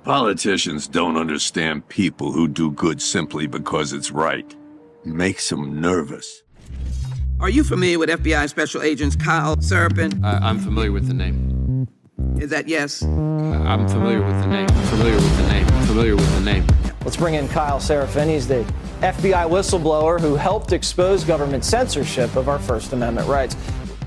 Politicians don't understand people who do good simply because it's right. It makes them nervous. Are you familiar with FBI Special Agents Kyle Seraphin? I'm familiar with the name. Is that yes? I'm familiar with the name. Familiar with the name. Familiar with the name. Let's bring in Kyle Seraphin. He's the FBI whistleblower who helped expose government censorship of our First Amendment rights.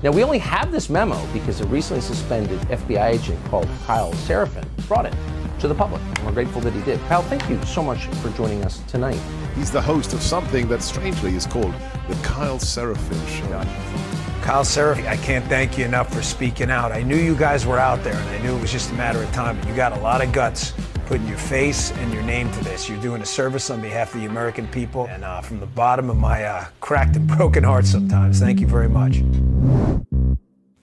Now, we only have this memo because a recently suspended FBI agent called Kyle Seraphin brought it to the public, and we're grateful that he did. Kyle, thank you so much for joining us tonight. He's the host of something that strangely is called the Kyle Seraphin Show. Kyle Seraphin, I can't thank you enough for speaking out. I knew you guys were out there, and I knew it was just a matter of time, but you got a lot of guts putting your face and your name to this. You're doing a service on behalf of the American people, and from the bottom of my cracked and broken heart sometimes, thank you very much.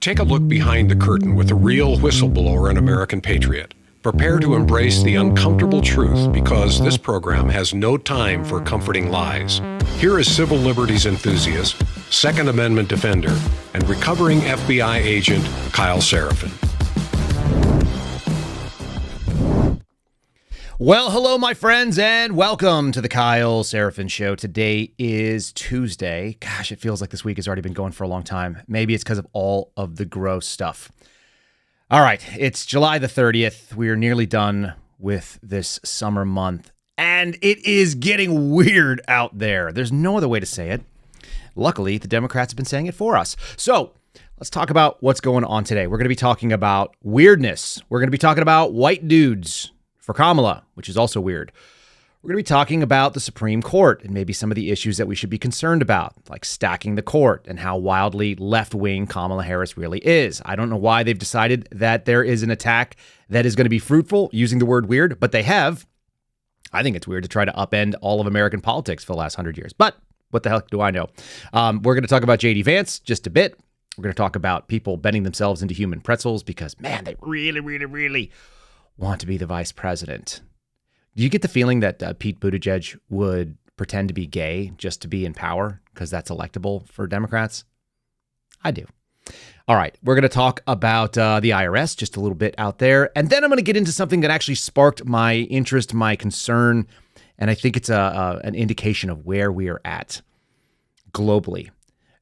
Take a look behind the curtain with a real whistleblower and American patriot. Prepare to embrace the uncomfortable truth because this program has no time for comforting lies. Here is civil liberties enthusiast, Second Amendment defender, and recovering FBI agent Kyle Seraphin. Well, hello, my friends, and welcome to the Kyle Seraphin Show. Today is Tuesday. Gosh, it feels like this week has already been going for a long time. Maybe it's because of all of the gross stuff. All right, it's July the 30th. We are nearly done with this summer month, and it is getting weird out there. There's no other way to say it. Luckily, the Democrats have been saying it for us. So let's talk about what's going on today. We're going to be talking about weirdness. We're going to be talking about white dudes for Kamala, which is also weird. We're going to be talking about the Supreme Court and maybe some of the issues that we should be concerned about, like stacking the court and how wildly left-wing Kamala Harris really is. I don't know why they've decided that there is an attack that is going to be fruitful using the word weird, but they have. I think it's weird to try to upend all of American politics for the last 100 years, but what the heck do I know? We're going to talk about JD Vance just a bit. We're going to talk about people bending themselves into human pretzels because, man, they really want to be the vice president. Do you get the feeling that Pete Budajudge would pretend to be gay just to be in power because that's electable for Democrats? I do. All right, we're going to talk about the IRS just a little bit out there. And then I'm going to get into something that actually sparked my interest, my concern. And I think it's an indication of where we are at globally.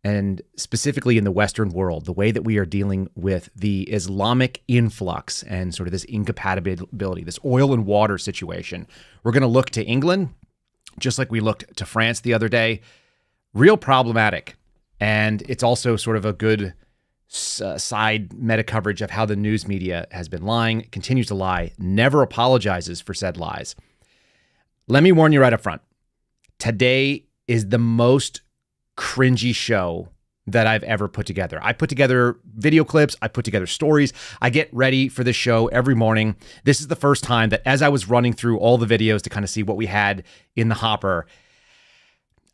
And specifically in the Western world, the way that we are dealing with the Islamic influx and sort of this incompatibility, this oil and water situation. We're going to look to England, just like we looked to France the other day. Real problematic. And it's also sort of a good side meta coverage of how the news media has been lying, continues to lie, never apologizes for said lies. Let me warn you right up front. Today is the most cringy show that I've ever put together. I put together video clips. I put together stories. I get ready for the show every morning. This is the first time that as I was running through all the videos to kind of see what we had in the hopper,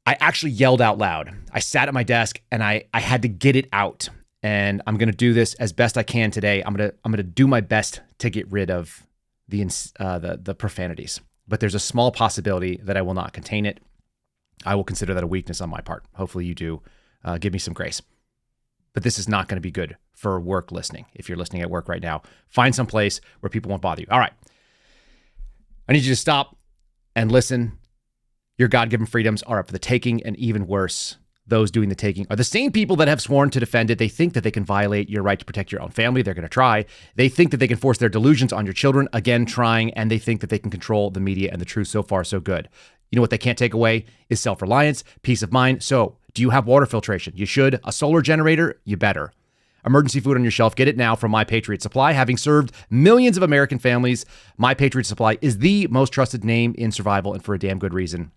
I actually yelled out loud. I sat at my desk and I had to get it out. And I'm going to do this as best I can today. I'm going to do my best to get rid of the profanities. But there's a small possibility that I will not contain it. I will consider that a weakness on my part. Hopefully you do. Give me some grace. But this is not going to be good for work listening. If you're listening at work right now, find some place where people won't bother you. All right. I need you to stop and listen. Your God-given freedoms are up for the taking, and even worse, those doing the taking are the same people that have sworn to defend it. They think that they can violate your right to protect your own family. They're going to try. They think that they can force their delusions on your children, again, trying, and they think that they can control the media and the truth. So far, so good. You know what they can't take away is self-reliance, peace of mind. So do you have water filtration? You should. A solar generator? You better. Emergency food on your shelf. Get it now from My Patriot Supply. Having served millions of American families, My Patriot Supply is the most trusted name in survival, and for a damn good reason.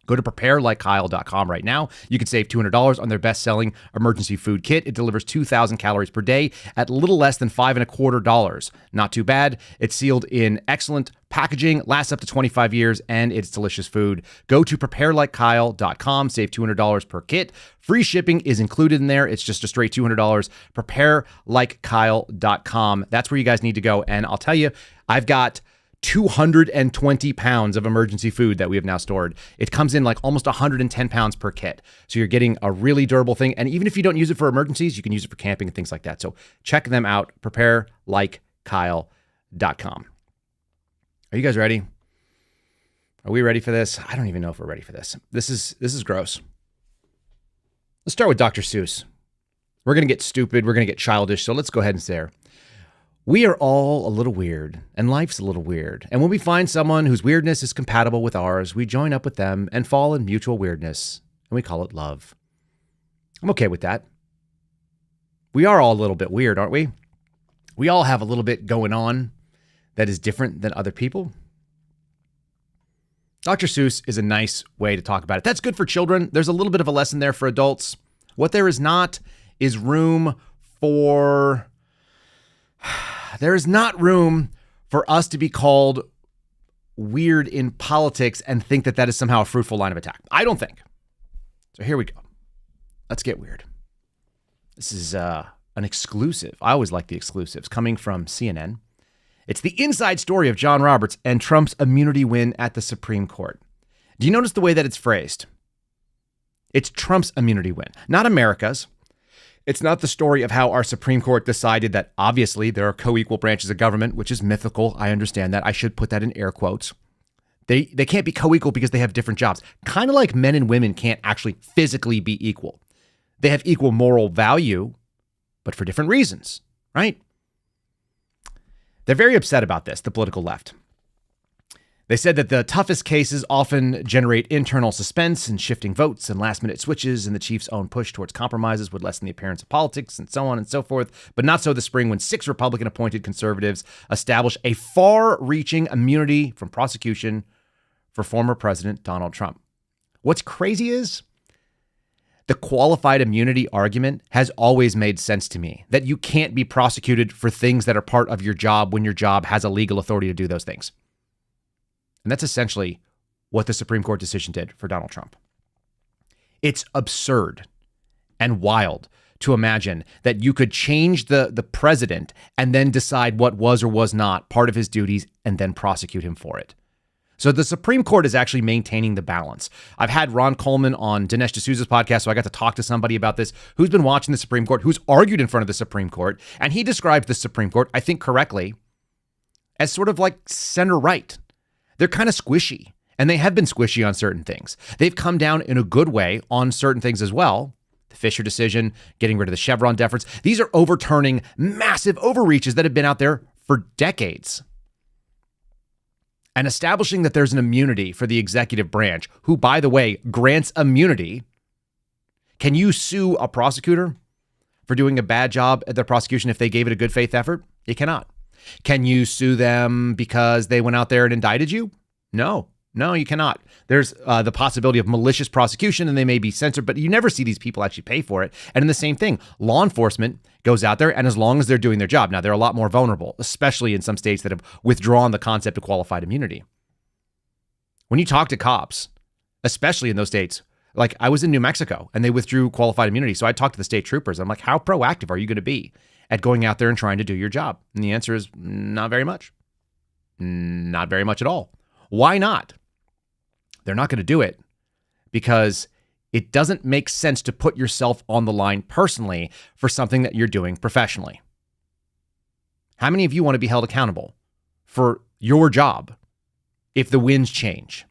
Go to preparelikekyle.com right now. You can save $200 on their best-selling emergency food kit. It delivers 2,000 calories per day at little less than $5.25. Not too bad. It's sealed in excellent packaging, lasts up to 25 years, and it's delicious food. Go to preparelikekyle.com. Save $200 per kit. Free shipping is included in there. It's just a straight $200. Preparelikekyle.com. That's where you guys need to go. And I'll tell you, I've got 220 pounds of emergency food that we have now stored. It comes in like almost 110 pounds per kit. So you're getting a really durable thing. And even if you don't use it for emergencies, you can use it for camping and things like that. So check them out, preparelikekyle.com. Are you guys ready? Are we ready for this? I don't even know if we're ready for this. This is gross. Let's start with Dr. Seuss. We're going to get stupid. We're going to get childish. So let's go ahead and stare. We are all a little weird, and life's a little weird. And when we find someone whose weirdness is compatible with ours, we join up with them and fall in mutual weirdness, and we call it love. I'm okay with that. We are all a little bit weird, aren't we? We all have a little bit going on that is different than other people. Dr. Seuss is a nice way to talk about it. That's good for children. There's a little bit of a lesson there for adults. What there is not is room for... There is not room for us to be called weird in politics and think that that is somehow a fruitful line of attack. I don't think. So here we go. Let's get weird. This is an exclusive. I always like the exclusives coming from CNN. It's the inside story of John Roberts and Trump's immunity win at the Supreme Court. Do you notice the way that it's phrased? It's Trump's immunity win, not America's. It's not the story of how our Supreme Court decided that obviously there are co-equal branches of government, which is mythical. I understand that. I should put that in air quotes. They can't be co-equal because they have different jobs. Kind of like men and women can't actually physically be equal. They have equal moral value, but for different reasons, right? They're very upset about this, the political left. They said that the toughest cases often generate internal suspense and shifting votes and last-minute switches, and the chief's own push towards compromises would lessen the appearance of politics and so on and so forth, but not so the spring when 6 Republican-appointed conservatives established a far-reaching immunity from prosecution for former President Donald Trump. What's crazy is the qualified immunity argument has always made sense to me, that you can't be prosecuted for things that are part of your job when your job has a legal authority to do those things. And that's essentially what the Supreme Court decision did for Donald Trump. It's absurd and wild to imagine that you could change the president and then decide what was or was not part of his duties and then prosecute him for it. So the Supreme Court is actually maintaining the balance. I've had Ron Coleman on Dinesh D'Souza's podcast, so I got to talk to somebody about this who's been watching the Supreme Court, who's argued in front of the Supreme Court, and he described the Supreme Court, I think correctly, as sort of like center-right. They're kind of squishy, and they have been squishy on certain things. They've come down in a good way on certain things as well. The Fisher decision, getting rid of the Chevron deference. These are overturning massive overreaches that have been out there for decades. And establishing that there's an immunity for the executive branch, who, by the way, grants immunity. Can you sue a prosecutor for doing a bad job at their prosecution if they gave it a good faith effort? You cannot. Can you sue them because they went out there and indicted you? No, you cannot. There's the possibility of malicious prosecution and they may be censored, but you never see these people actually pay for it. And in the same thing, law enforcement goes out there, and as long as they're doing their job, now they're a lot more vulnerable, especially in some states that have withdrawn the concept of qualified immunity. When you talk to cops, especially in those states, like I was in New Mexico and they withdrew qualified immunity. So I talked to the state troopers. I'm like, how proactive are you going to be at going out there and trying to do your job? And the answer is not very much. Not very much at all. Why not? They're not going to do it because it doesn't make sense to put yourself on the line personally for something that you're doing professionally. How many of you want to be held accountable for your job if the winds change?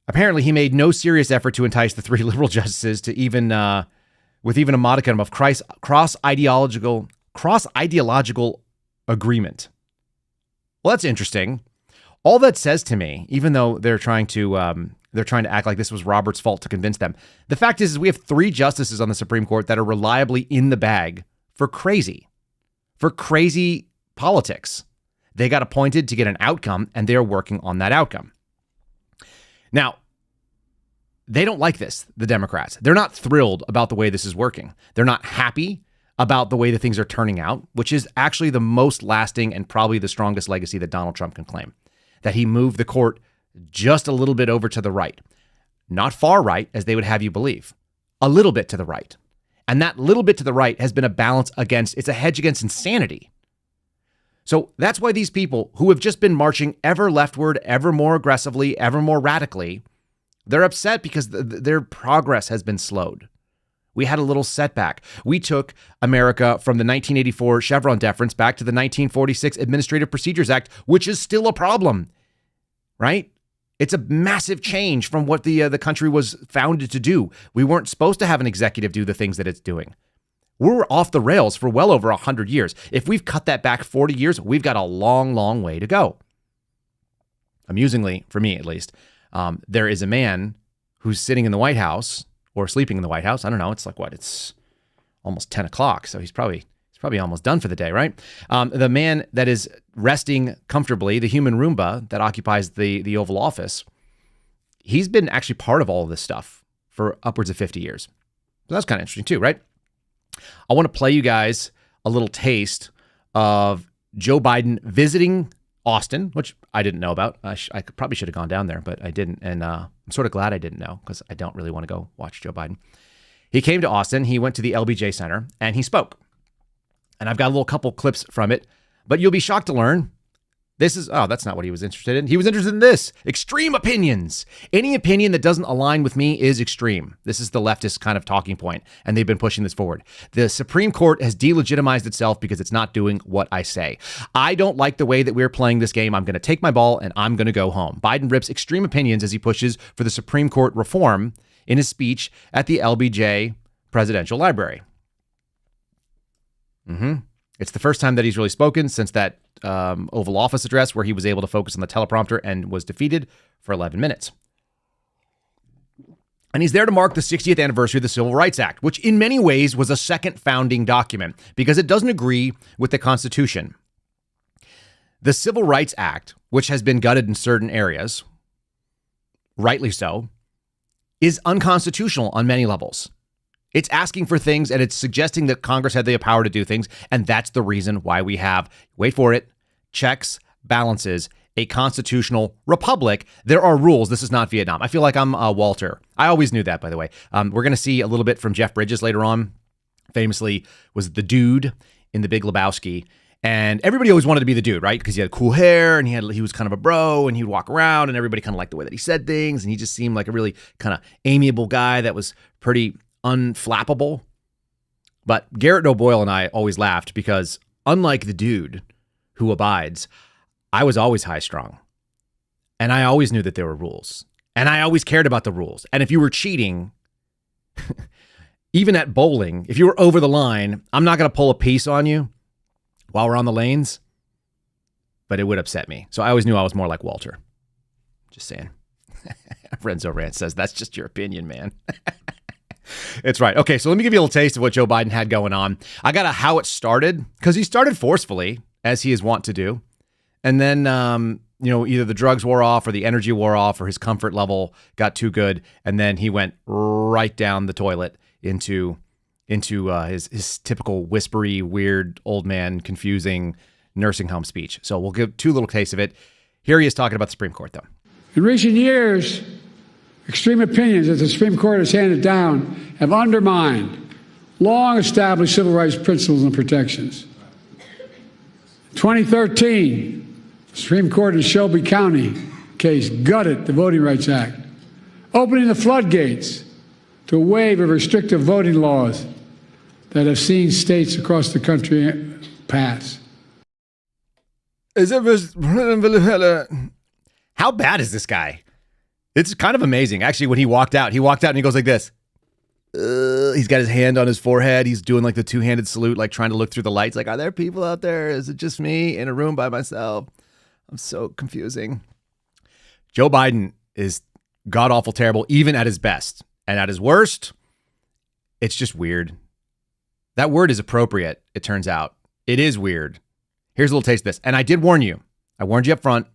Apparently, he made no serious effort to entice the 3 liberal justices to even with even a modicum of cross-ideological agreement. Well, that's interesting. All that says to me, even though they're trying to act like this was Roberts' fault to convince them, the fact is we have 3 justices on the Supreme Court that are reliably in the bag for crazy politics. They got appointed to get an outcome, and they're working on that outcome. Now, they don't like this, the Democrats. They're not thrilled about the way this is working. They're not happy about the way that things are turning out, which is actually the most lasting and probably the strongest legacy that Donald Trump can claim, that he moved the court just a little bit over to the right. Not far right, as they would have you believe. A little bit to the right. And that little bit to the right has been a balance against, it's a hedge against insanity. So that's why these people who have just been marching ever leftward, ever more aggressively, ever more radically, they're upset because their progress has been slowed. We had a little setback. We took America from the 1984 Chevron deference back to the 1946 Administrative Procedures Act, which is still a problem, right? It's a massive change from what the country was founded to do. We weren't supposed to have an executive do the things that it's doing. We're off the rails for well over 100 years. If we've cut that back 40 years, we've got a long, long way to go. Amusingly, for me at least, there is a man who's sitting in the White House or sleeping in the White House. I don't know. It's like what? It's almost 10 o'clock. So he's probably almost done for the day, right? The man that is resting comfortably, the human Roomba that occupies the Oval Office, he's been actually part of all of this stuff for upwards of 50 years. So that's kind of interesting too, right? I want to play you guys a little taste of Joe Biden visiting Austin, which I didn't know about. I probably should have gone down there, but I didn't. And I'm sort of glad I didn't know because I don't really want to go watch Joe Biden. He came to Austin. He went to the LBJ Center and he spoke. And I've got a little couple clips from it, but you'll be shocked to learn that's not what he was interested in. He was interested in this: extreme opinions. Any opinion that doesn't align with me is extreme. This is the leftist kind of talking point, and they've been pushing this forward. The Supreme Court has delegitimized itself because it's not doing what I say. I don't like the way that we're playing this game. I'm going to take my ball and I'm going to go home. Biden rips extreme opinions as he pushes for the Supreme Court reform in his speech at the LBJ Presidential Library. It's the first time that he's really spoken since that Oval Office address where he was able to focus on the teleprompter and was defeated for 11 minutes. And he's there to mark the 60th anniversary of the Civil Rights Act, which in many ways was a second founding document because it doesn't agree with the Constitution. The Civil Rights Act, which has been gutted in certain areas, rightly so, is unconstitutional on many levels. It's asking for things and it's suggesting that Congress had the power to do things. And that's the reason why we have, wait for it, checks, balances, a constitutional republic. There are rules. This is not Vietnam. I feel like I'm Walter. I always knew that, by the way. We're going to see a little bit from Jeff Bridges later on. Famously was the dude in The Big Lebowski. And everybody always wanted to be the dude, right? Because he had cool hair and he was kind of a bro and he'd walk around and everybody kind of liked the way that he said things. And he just seemed like a really kind of amiable guy that was pretty unflappable. But Garrett O'Boyle and I always laughed because unlike the dude who abides, I was always high strung. And I always knew that there were rules. And I always cared about the rules. And if you were cheating, even at bowling, if you were over the line, I'm not going to pull a piece on you while we're on the lanes, but it would upset me. So I always knew I was more like Walter. Just saying. Renzo Rant says, that's just your opinion, man. It's right. Okay, so let me give you a little taste of what Joe Biden had going on. I got a how it started, because he started forcefully, as he is wont to do. And then, either the drugs wore off or the energy wore off or his comfort level got too good. And then he went right down the toilet into his typical whispery, weird, old man, confusing nursing home speech. So we'll give two little tastes of it. Here he is talking about the Supreme Court, though. In recent years, extreme opinions that the Supreme Court has handed down have undermined long-established civil rights principles and protections. In 2013, the Supreme Court in Shelby County case gutted the Voting Rights Act, opening the floodgates to a wave of restrictive voting laws that have seen states across the country pass. How bad is this guy? It's kind of amazing. Actually, when he walked out and he goes like this. He's got his hand on his forehead. He's doing like the two-handed salute, like trying to look through the lights. Like, are there people out there? Is it just me in a room by myself? I'm so confusing. Joe Biden is god-awful terrible, even at his best. And at his worst, it's just weird. That word is appropriate, it turns out. It is weird. Here's a little taste of this. And I did warn you. I warned you up front.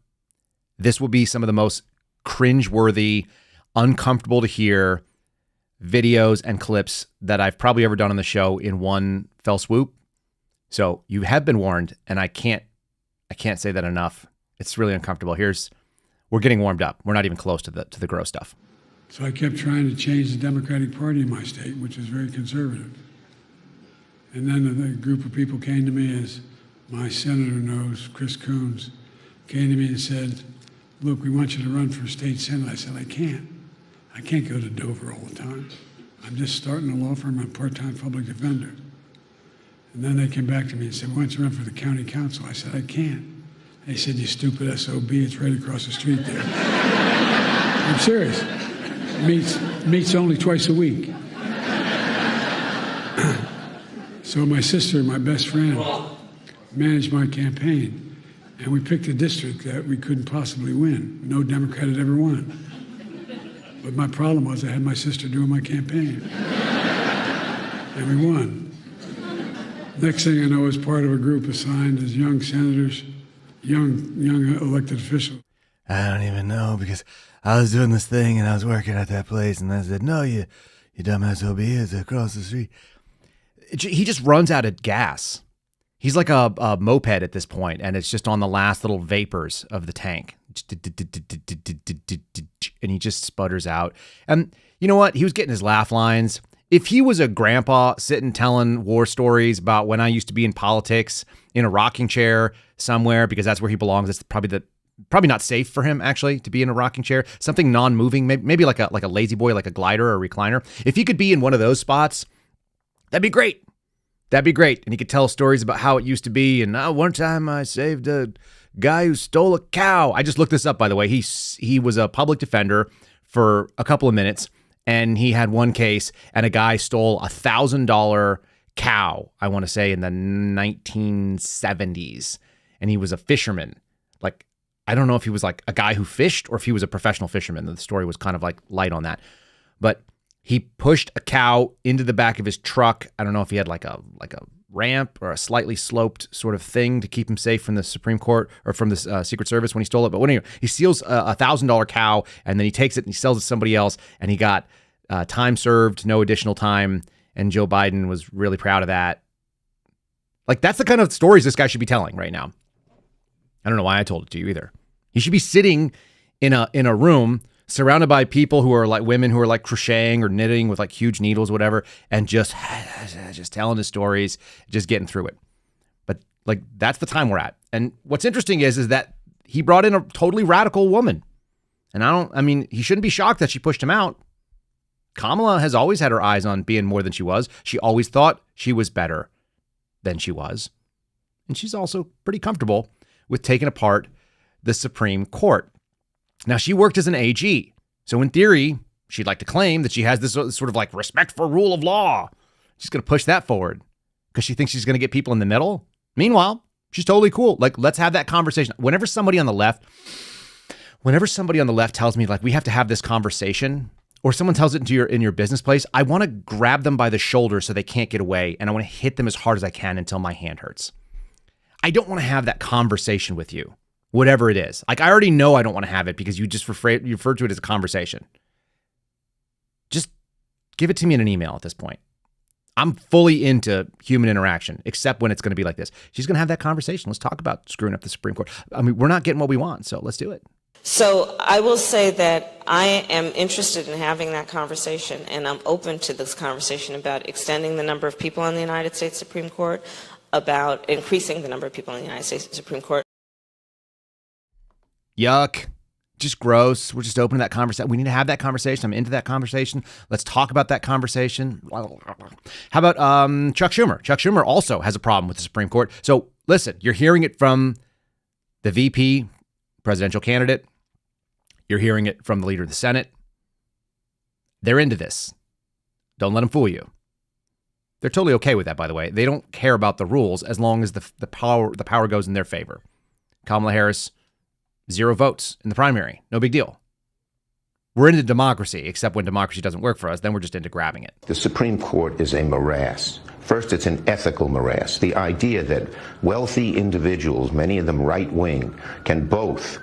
This will be some of the most cringeworthy, uncomfortable to hear videos and clips that I've probably ever done on the show in one fell swoop. So you have been warned, and I can't say that enough. It's really uncomfortable. We're getting warmed up. We're not even close to the gross stuff. So I kept trying to change the Democratic Party in my state, which is very conservative. And then the group of people came to me, as my senator knows, Chris Coons, came to me and said, look, we want you to run for state senate. I said, I can't go to Dover all the time. I'm just starting a law firm. I'm a part-time public defender. And then they came back to me and said, why don't you run for the county council? I said, I can't. They said, you stupid SOB, it's right across the street there. I'm serious. Meets only twice a week. So my sister, my best friend, managed my campaign, and we picked a district that we couldn't possibly win. No Democrat had ever won. But my problem was I had my sister doing my campaign. And we won. Next thing I know, I was part of a group assigned as young senators, young elected officials. I don't even know, because I was doing this thing and I was working at that place, and I said, no, you dumb SOB, it's across the street. He just runs out of gas. He's like a moped at this point, and it's just on the last little vapors of the tank. And he just sputters out. And you know what? He was getting his laugh lines. If he was a grandpa sitting telling war stories about when I used to be in politics in a rocking chair somewhere, because that's where he belongs, it's probably not safe for him, actually, to be in a rocking chair. Something non-moving, maybe like a lazy boy, like a glider or a recliner. If he could be in one of those spots, that'd be great. That'd be great. And he could tell stories about how it used to be. And one time I saved a guy who stole a cow. I just looked this up, by the way. He was a public defender for a couple of minutes, and he had one case, and a guy stole $1,000 cow, I want to say, in the 1970s. And he was a fisherman. Like, I don't know if he was like a guy who fished or if he was a professional fisherman. The story was kind of like light on that. But he pushed a cow into the back of his truck. I don't know if he had like a ramp or a slightly sloped sort of thing to keep him safe from the Supreme Court or from the Secret Service when he stole it. But anyway, he steals a $1,000 cow, and then he takes it and he sells it to somebody else, and he got time served, no additional time. And Joe Biden was really proud of that. Like, that's the kind of stories this guy should be telling right now. I don't know why I told it to you either. He should be sitting in a room surrounded by people who are like women who are like crocheting or knitting with like huge needles, whatever, and just telling his stories, just getting through it. But like, that's the time we're at. And what's interesting is that he brought in a totally radical woman. And he shouldn't be shocked that she pushed him out. Kamala has always had her eyes on being more than she was. She always thought she was better than she was. And she's also pretty comfortable with taking apart the Supreme Court. Now, she worked as an AG, so in theory, she'd like to claim that she has this sort of like respect for rule of law. She's going to push that forward because she thinks she's going to get people in the middle. Meanwhile, she's totally cool. Like, let's have that conversation. Whenever somebody on the left tells me like we have to have this conversation, or someone tells it in your business place, I want to grab them by the shoulder so they can't get away, and I want to hit them as hard as I can until my hand hurts. I don't want to have that conversation with you. Whatever it is. Like, I already know I don't want to have it because you just refer to it as a conversation. Just give it to me in an email at this point. I'm fully into human interaction, except when it's going to be like this. She's going to have that conversation. Let's talk about screwing up the Supreme Court. I mean, we're not getting what we want, so let's do it. So I will say that I am interested in having that conversation, and I'm open to this conversation about extending the number of people on the United States Supreme Court, about increasing the number of people in the United States Supreme Court. Yuck. Just gross. We're just opening that conversation. We need to have that conversation. I'm into that conversation. Let's talk about that conversation. How about Chuck Schumer? Chuck Schumer also has a problem with the Supreme Court. So listen, you're hearing it from the VP, presidential candidate. You're hearing it from the leader of the Senate. They're into this. Don't let them fool you. They're totally okay with that, by the way. They don't care about the rules as long as the power goes in their favor. Kamala Harris, 0 votes in the primary. No big deal. We're into democracy, except when democracy doesn't work for us, then we're just into grabbing it. The Supreme Court is a morass. First, it's an ethical morass. The idea that wealthy individuals, many of them right-wing, can both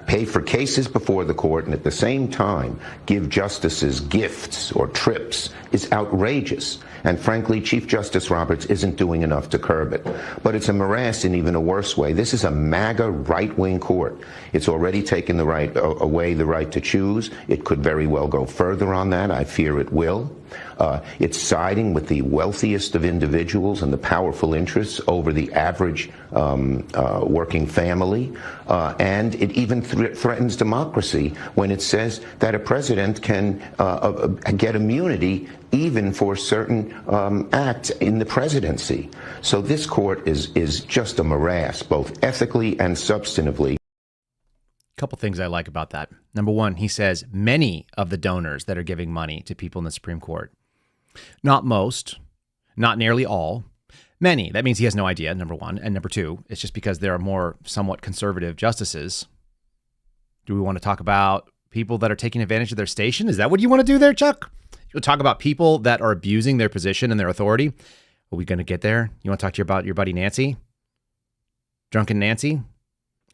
pay for cases before the court and at the same time give justices gifts or trips is outrageous. And frankly, Chief Justice Roberts isn't doing enough to curb it. But it's a morass in even a worse way. This is a MAGA right-wing court. It's already taken away the right to choose. It could very well go further on that. I fear it will. It's siding with the wealthiest of individuals and the powerful interests over the average working family. And it even threatens democracy when it says that a president can get immunity even for certain acts in the presidency. So this court is just a morass, both ethically and substantively. Couple things I like about that. Number one, he says many of the donors that are giving money to people in the Supreme Court. Not most, not nearly all, many. That means he has no idea, number one. And number two, it's just because there are more somewhat conservative justices. Do we want to talk about people that are taking advantage of their station? Is that what you want to do there, Chuck? You'll talk about people that are abusing their position and their authority? Are we going to get there? You want to talk to about your buddy Nancy? Drunken Nancy?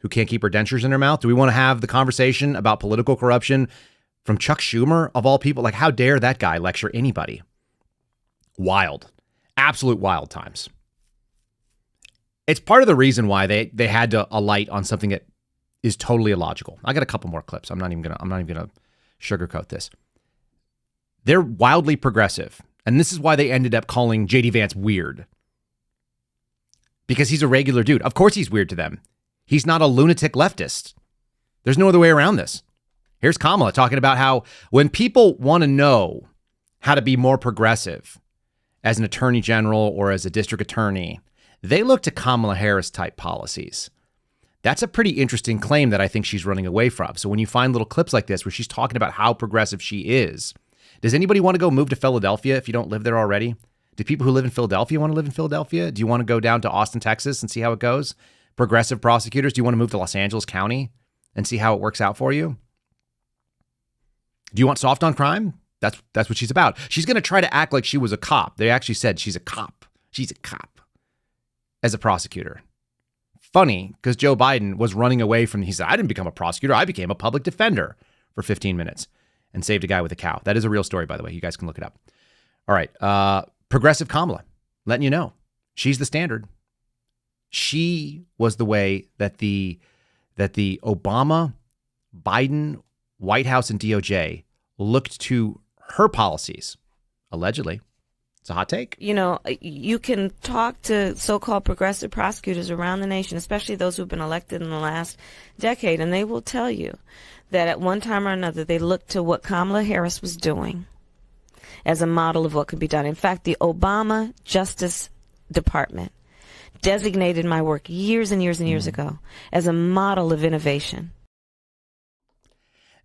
Who can't keep her dentures in her mouth? Do we want to have the conversation about political corruption from Chuck Schumer, of all people? Like, how dare that guy lecture anybody? Wild. Absolute wild times. It's part of the reason why they had to alight on something that is totally illogical. I got a couple more clips. I'm not even gonna sugarcoat this. They're wildly progressive. And this is why they ended up calling JD Vance weird. Because he's a regular dude. Of course he's weird to them. He's not a lunatic leftist. There's no other way around this. Here's Kamala talking about how when people want to know how to be more progressive as an attorney general or as a district attorney, they look to Kamala Harris type policies. That's a pretty interesting claim that I think she's running away from. So when you find little clips like this where she's talking about how progressive she is, does anybody want to go move to Philadelphia if you don't live there already? Do people who live in Philadelphia want to live in Philadelphia? Do you want to go down to Austin, Texas and see how it goes? Progressive prosecutors, do you want to move to Los Angeles County and see how it works out for you? Do you want soft on crime? That's what she's about. She's going to try to act like she was a cop. They actually said she's a cop. She's a cop as a prosecutor. Funny, because Joe Biden was running away from, he said, I didn't become a prosecutor. I became a public defender for 15 minutes and saved a guy with a cow. That is a real story, by the way. You guys can look it up. All right. Progressive Kamala, letting you know, she's the standard. She was the way that the Obama, Biden, White House, and DOJ looked to her policies, allegedly. It's a hot take. You know, you can talk to so-called progressive prosecutors around the nation, especially those who've been elected in the last decade, and they will tell you that at one time or another, they looked to what Kamala Harris was doing as a model of what could be done. In fact, the Obama Justice Department designated my work years and years and years ago as a model of innovation.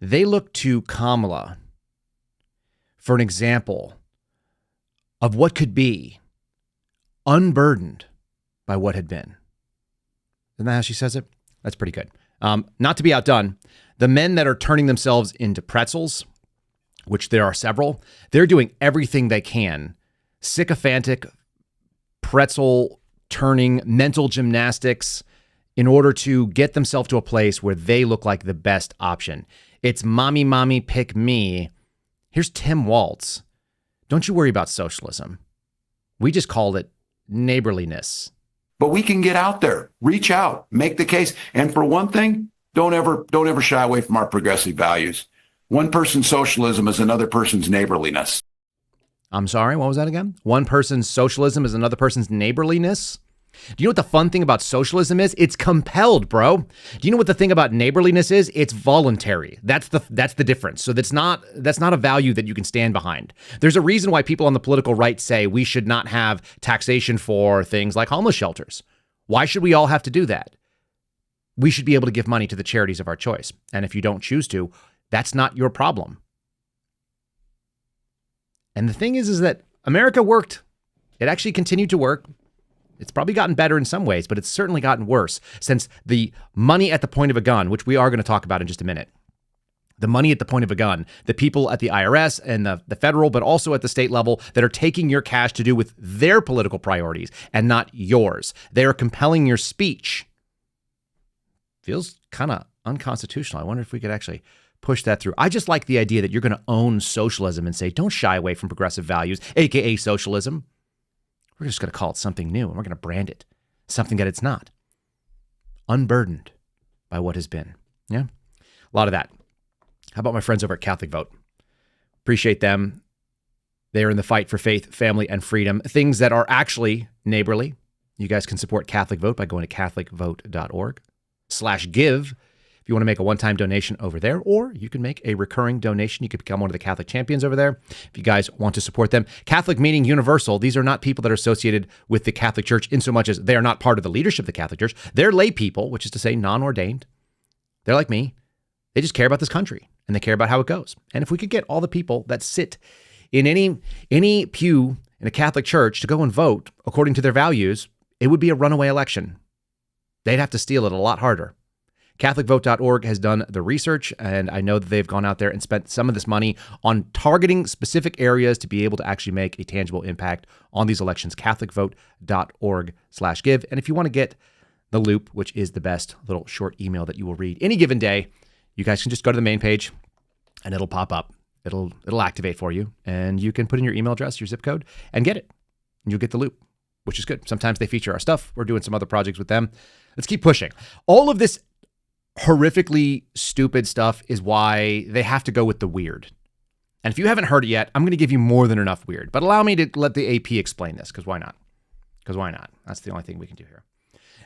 They look to Kamala for an example of what could be unburdened by what had been. Isn't that how she says it? That's pretty good. Not to be outdone, the men that are turning themselves into pretzels, which there are several, they're doing everything they can. Sycophantic pretzel turning mental gymnastics in order to get themselves to a place where they look like the best option. It's mommy, pick me. Here's Tim Walz. Don't you worry about socialism. We just called it neighborliness. But we can get out there, reach out, make the case. And for one thing, don't ever shy away from our progressive values. One person's socialism is another person's neighborliness. I'm sorry, what was that again? One person's socialism is another person's neighborliness? Do you know what the fun thing about socialism is? It's compelled, bro. Do you know what the thing about neighborliness is? It's voluntary. That's the difference. So that's not a value that you can stand behind. There's a reason why people on the political right say we should not have taxation for things like homeless shelters. Why should we all have to do that? We should be able to give money to the charities of our choice. And if you don't choose to, that's not your problem. And the thing is that America worked. It actually continued to work. It's probably gotten better in some ways, but it's certainly gotten worse since the money at the point of a gun, which we are going to talk about in just a minute. The money at the point of a gun, the people at the IRS and the federal, but also at the state level that are taking your cash to do with their political priorities and not yours. They are compelling your speech. Feels kind of unconstitutional. I wonder if we could actually push that through. I just like the idea that you're going to own socialism and say, don't shy away from progressive values, aka socialism. We're just going to call it something new and we're going to brand it something that it's not. Unburdened by what has been. Yeah. A lot of that. How about my friends over at Catholic Vote? Appreciate them. They're in the fight for faith, family, and freedom, things that are actually neighborly. You guys can support Catholic Vote by going to catholicvote.org/give if you want to make a one-time donation over there, or you can make a recurring donation. You could become one of the Catholic champions over there if you guys want to support them. Catholic meaning universal. These are not people that are associated with the Catholic Church in so much as they are not part of the leadership of the Catholic Church. They're lay people, which is to say non-ordained. They're like me. They just care about this country, and they care about how it goes. And if we could get all the people that sit in any pew in a Catholic church to go and vote according to their values, it would be a runaway election. They'd have to steal it a lot harder. CatholicVote.org has done the research, and I know that they've gone out there and spent some of this money on targeting specific areas to be able to actually make a tangible impact on these elections. CatholicVote.org/give. And if you want to get the loop, which is the best little short email that you will read any given day, you guys can just go to the main page and it'll pop up. It'll activate for you, and you can put in your email address, your zip code, and get it. And you'll get the loop, which is good. Sometimes they feature our stuff. We're doing some other projects with them. Let's keep pushing. All of this horrifically stupid stuff is why they have to go with the weird. And if you haven't heard it yet, I'm going to give you more than enough weird. But allow me to let the AP explain this, because why not? Because why not? That's the only thing we can do here.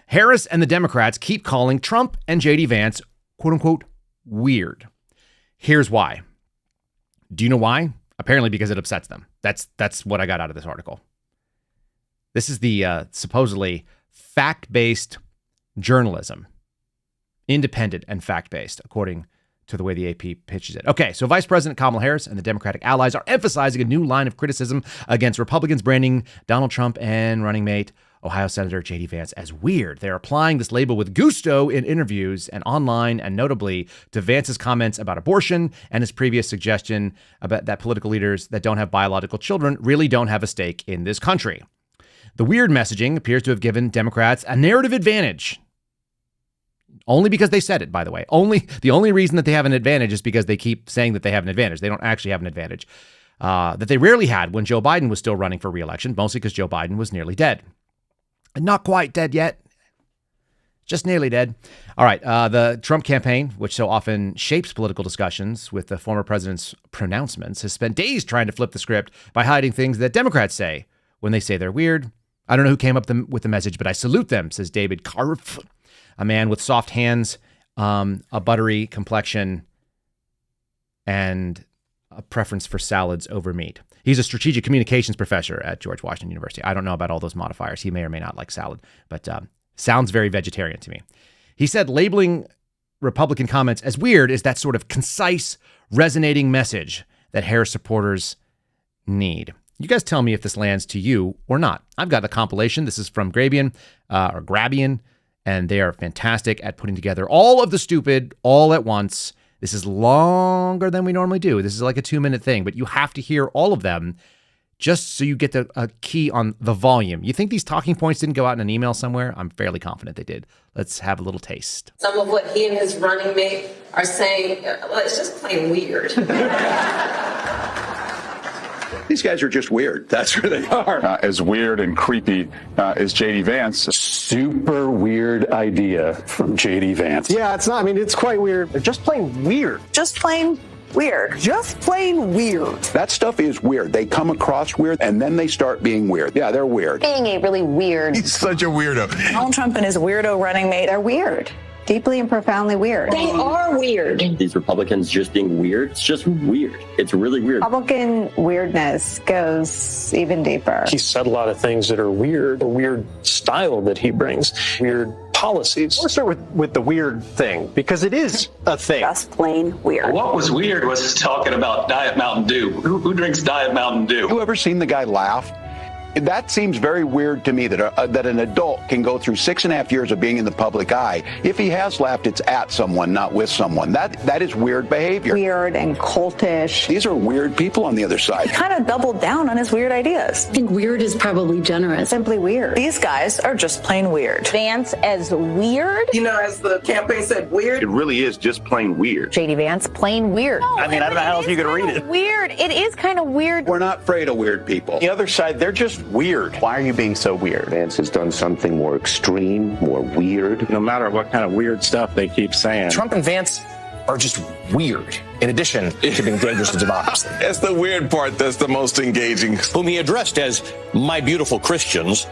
Harris and the Democrats keep calling Trump and JD Vance, quote unquote, weird. Here's why. Do you know why? Apparently because it upsets them. That's what I got out of this article. This is the supposedly fact-based journalism. Independent and fact-based, according to the way the AP pitches it. Okay, so Vice President Kamala Harris and the Democratic allies are emphasizing a new line of criticism against Republicans, branding Donald Trump and running mate Ohio Senator JD Vance as weird. They're applying this label with gusto in interviews and online, and notably to Vance's comments about abortion and his previous suggestion about that political leaders that don't have biological children really don't have a stake in this country. The weird messaging appears to have given Democrats a narrative advantage. Only because they said it, by the way. The only reason that they have an advantage is because they keep saying that they have an advantage. They don't actually have an advantage that they rarely had when Joe Biden was still running for re-election, mostly because Joe Biden was nearly dead. Not quite dead yet. Just nearly dead. All right. The Trump campaign, which so often shapes political discussions with the former president's pronouncements, has spent days trying to flip the script by hiding things that Democrats say when they say they're weird. I don't know who came up with the message, but I salute them, says David Karpf, a man with soft hands, a buttery complexion, and a preference for salads over meat. He's a strategic communications professor at George Washington University. I don't know about all those modifiers. He may or may not like salad, but sounds very vegetarian to me. He said labeling Republican comments as weird is that sort of concise, resonating message that Harris supporters need. You guys tell me if this lands to you or not. I've got the compilation. This is from Grabian, and they are fantastic at putting together all of the stupid all at once. This is longer than we normally do. This is like a 2-minute thing, but you have to hear all of them just so you get a key on the volume. You think these talking points didn't go out in an email somewhere? I'm fairly confident they did. Let's have a little taste. Some of what he and his running mate are saying, well, it's just plain weird. These guys are just weird. That's who they are. As weird and creepy as JD Vance. Super weird idea from JD Vance. Yeah, it's not. I mean, it's quite weird. They're just plain weird. Just plain weird. Just plain weird. That stuff is weird. They come across weird, and then they start being weird. Yeah, they're weird. Being a really weird. He's such a weirdo. Donald Trump and his weirdo running mate are weird. Deeply and profoundly weird. They are weird. These Republicans just being weird, it's just weird. It's really weird. Republican weirdness goes even deeper. He said a lot of things that are weird, a weird style that he brings, weird policies. Let's start with the weird thing, because it is a thing. Just plain weird. What was weird was talking about Diet Mountain Dew. Who drinks Diet Mountain Dew? You ever seen the guy laugh? That seems very weird to me that an adult can go through 6.5 years of being in the public eye. If he has laughed, it's at someone, not with someone. That is weird behavior. Weird and cultish. These are weird people on the other side. He kind of doubled down on his weird ideas. I think weird is probably generous. Simply weird. These guys are just plain weird. Vance as weird? You know, as the campaign said, weird. It really is just plain weird. JD Vance, plain weird. I mean, I don't know how else you could read it. Weird. It is kind of weird. We're not afraid of weird people. The other side, they're just weird. Why are you being so weird? Vance has done something more extreme, more weird. No matter what kind of weird stuff they keep saying. Trump and Vance are just weird, in addition to being dangerous to democracy. It's the weird part that's the most engaging. Whom he addressed as my beautiful Christians,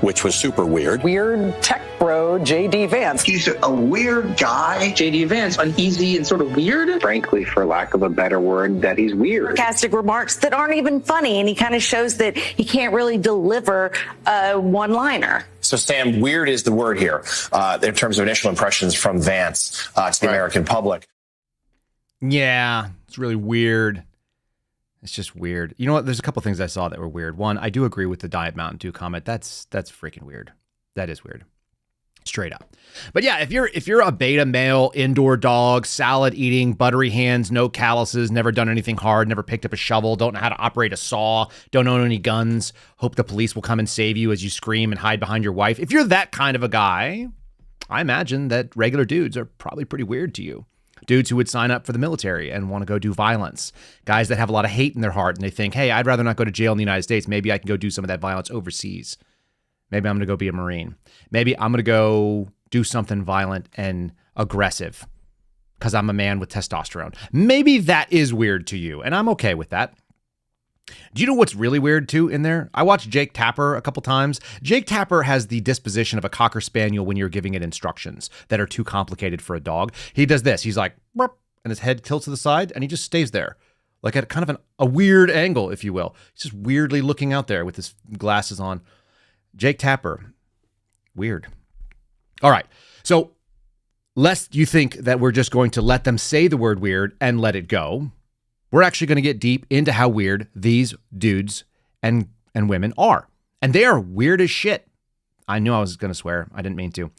which was super weird. Weird tech bro, JD Vance. He's a weird guy. JD Vance, uneasy and sort of weird. Frankly, for lack of a better word, that he's weird. Sarcastic remarks that aren't even funny, and he kind of shows that he can't really deliver a one-liner. So, Sam, weird is the word here in terms of initial impressions from Vance to the American public. Yeah, it's really weird. It's just weird. You know what? There's a couple things I saw that were weird. One, I do agree with the Diet Mountain Dew comment. That's freaking weird. That is weird. Straight up. But yeah, if you're a beta male, indoor dog, salad eating, buttery hands, no calluses, never done anything hard, never picked up a shovel, don't know how to operate a saw, don't own any guns, hope the police will come and save you as you scream and hide behind your wife. If you're that kind of a guy, I imagine that regular dudes are probably pretty weird to you. Dudes who would sign up for the military and want to go do violence. Guys that have a lot of hate in their heart and they think, hey, I'd rather not go to jail in the United States. Maybe I can go do some of that violence overseas. Maybe I'm going to go be a Marine. Maybe I'm going to go do something violent and aggressive because I'm a man with testosterone. Maybe that is weird to you, and I'm okay with that. Do you know what's really weird, too, in there? I watched Jake Tapper a couple times. Jake Tapper has the disposition of a Cocker Spaniel when you're giving it instructions that are too complicated for a dog. He does this. He's like, burp, and his head tilts to the side, and he just stays there, like at kind of a weird angle, if you will. He's just weirdly looking out there with his glasses on. Jake Tapper, weird. All right, so lest you think that we're just going to let them say the word weird and let it go, we're actually going to get deep into how weird these dudes and women are. And they are weird as shit. I knew I was going to swear. I didn't mean to.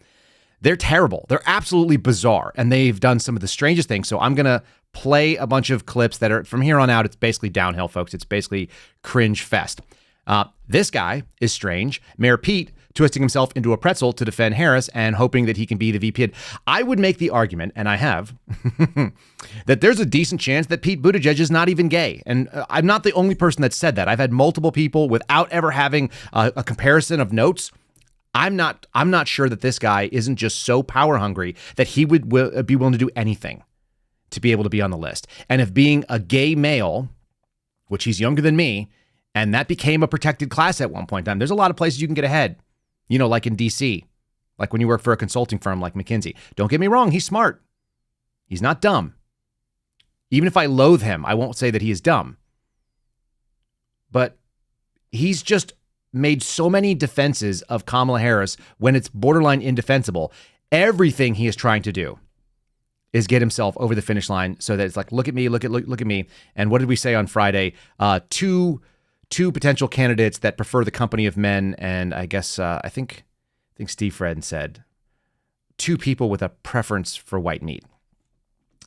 They're terrible. They're absolutely bizarre. And they've done some of the strangest things. So I'm going to play a bunch of clips that are, from here on out, it's basically downhill, folks. It's basically cringe fest. This guy is strange. Mayor Pete twisting himself into a pretzel to defend Harris and hoping that he can be the VP. I would make the argument, and I have, that there's a decent chance that Pete Buttigieg is not even gay. And I'm not the only person that said that. I've had multiple people without ever having a comparison of notes. I'm not sure that this guy isn't just so power hungry that he would be willing to do anything to be able to be on the list. And if being a gay male, which he's younger than me, and that became a protected class at one point in time, there's a lot of places you can get ahead. You know, like in DC, like when you work for a consulting firm like McKinsey. Don't get me wrong, he's smart. He's not dumb. Even if I loathe him, I won't say that he is dumb. But he's just made so many defenses of Kamala Harris when it's borderline indefensible. Everything he is trying to do is get himself over the finish line so that it's like, look at me, look at me. And what did we say on Friday? Two potential candidates that prefer the company of men, and I guess I think Steve Friend said 2 people with a preference for white meat.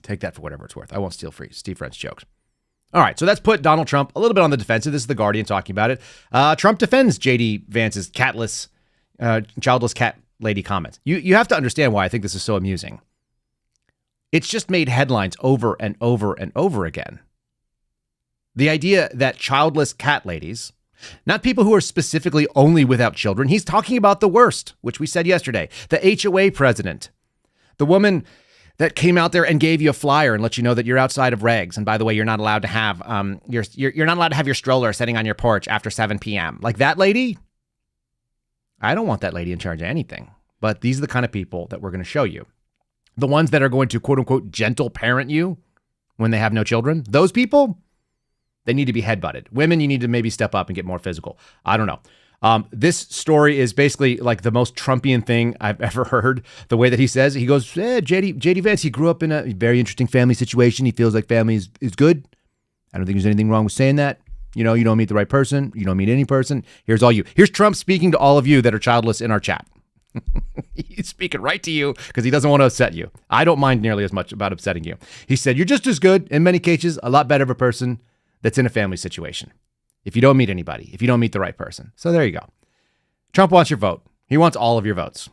Take that for whatever it's worth. I won't steal Steve Friend's jokes. All right, so that's put Donald Trump a little bit on the defensive. This is The Guardian talking about it. Trump defends JD Vance's childless cat lady comments. You have to understand why I think this is so amusing. It's just made headlines over and over and over again. The idea that childless cat ladies, not people who are specifically only without children, he's talking about the worst, which we said yesterday, the HOA president, the woman that came out there and gave you a flyer and let you know that you're outside of regs. And by the way, you're not allowed to have you're not allowed to have your stroller sitting on your porch after 7 p.m. Like that lady. I don't want that lady in charge of anything. But these are the kind of people that we're going to show you. The ones that are going to quote unquote gentle parent you when they have no children. Those people, they need to be headbutted. Women, you need to maybe step up and get more physical. I don't know. This story is basically like the most Trumpian thing I've ever heard. The way that he says, he goes, JD Vance, he grew up in a very interesting family situation. He feels like family is good. I don't think there's anything wrong with saying that. You know, you don't meet the right person. You don't meet any person. Here's all you. Here's Trump speaking to all of you that are childless in our chat. He's speaking right to you because he doesn't want to upset you. I don't mind nearly as much about upsetting you. He said, you're just as good, in many cases, a lot better of a person that's in a family situation. If you don't meet anybody, if you don't meet the right person. So there you go. Trump wants your vote. He wants all of your votes.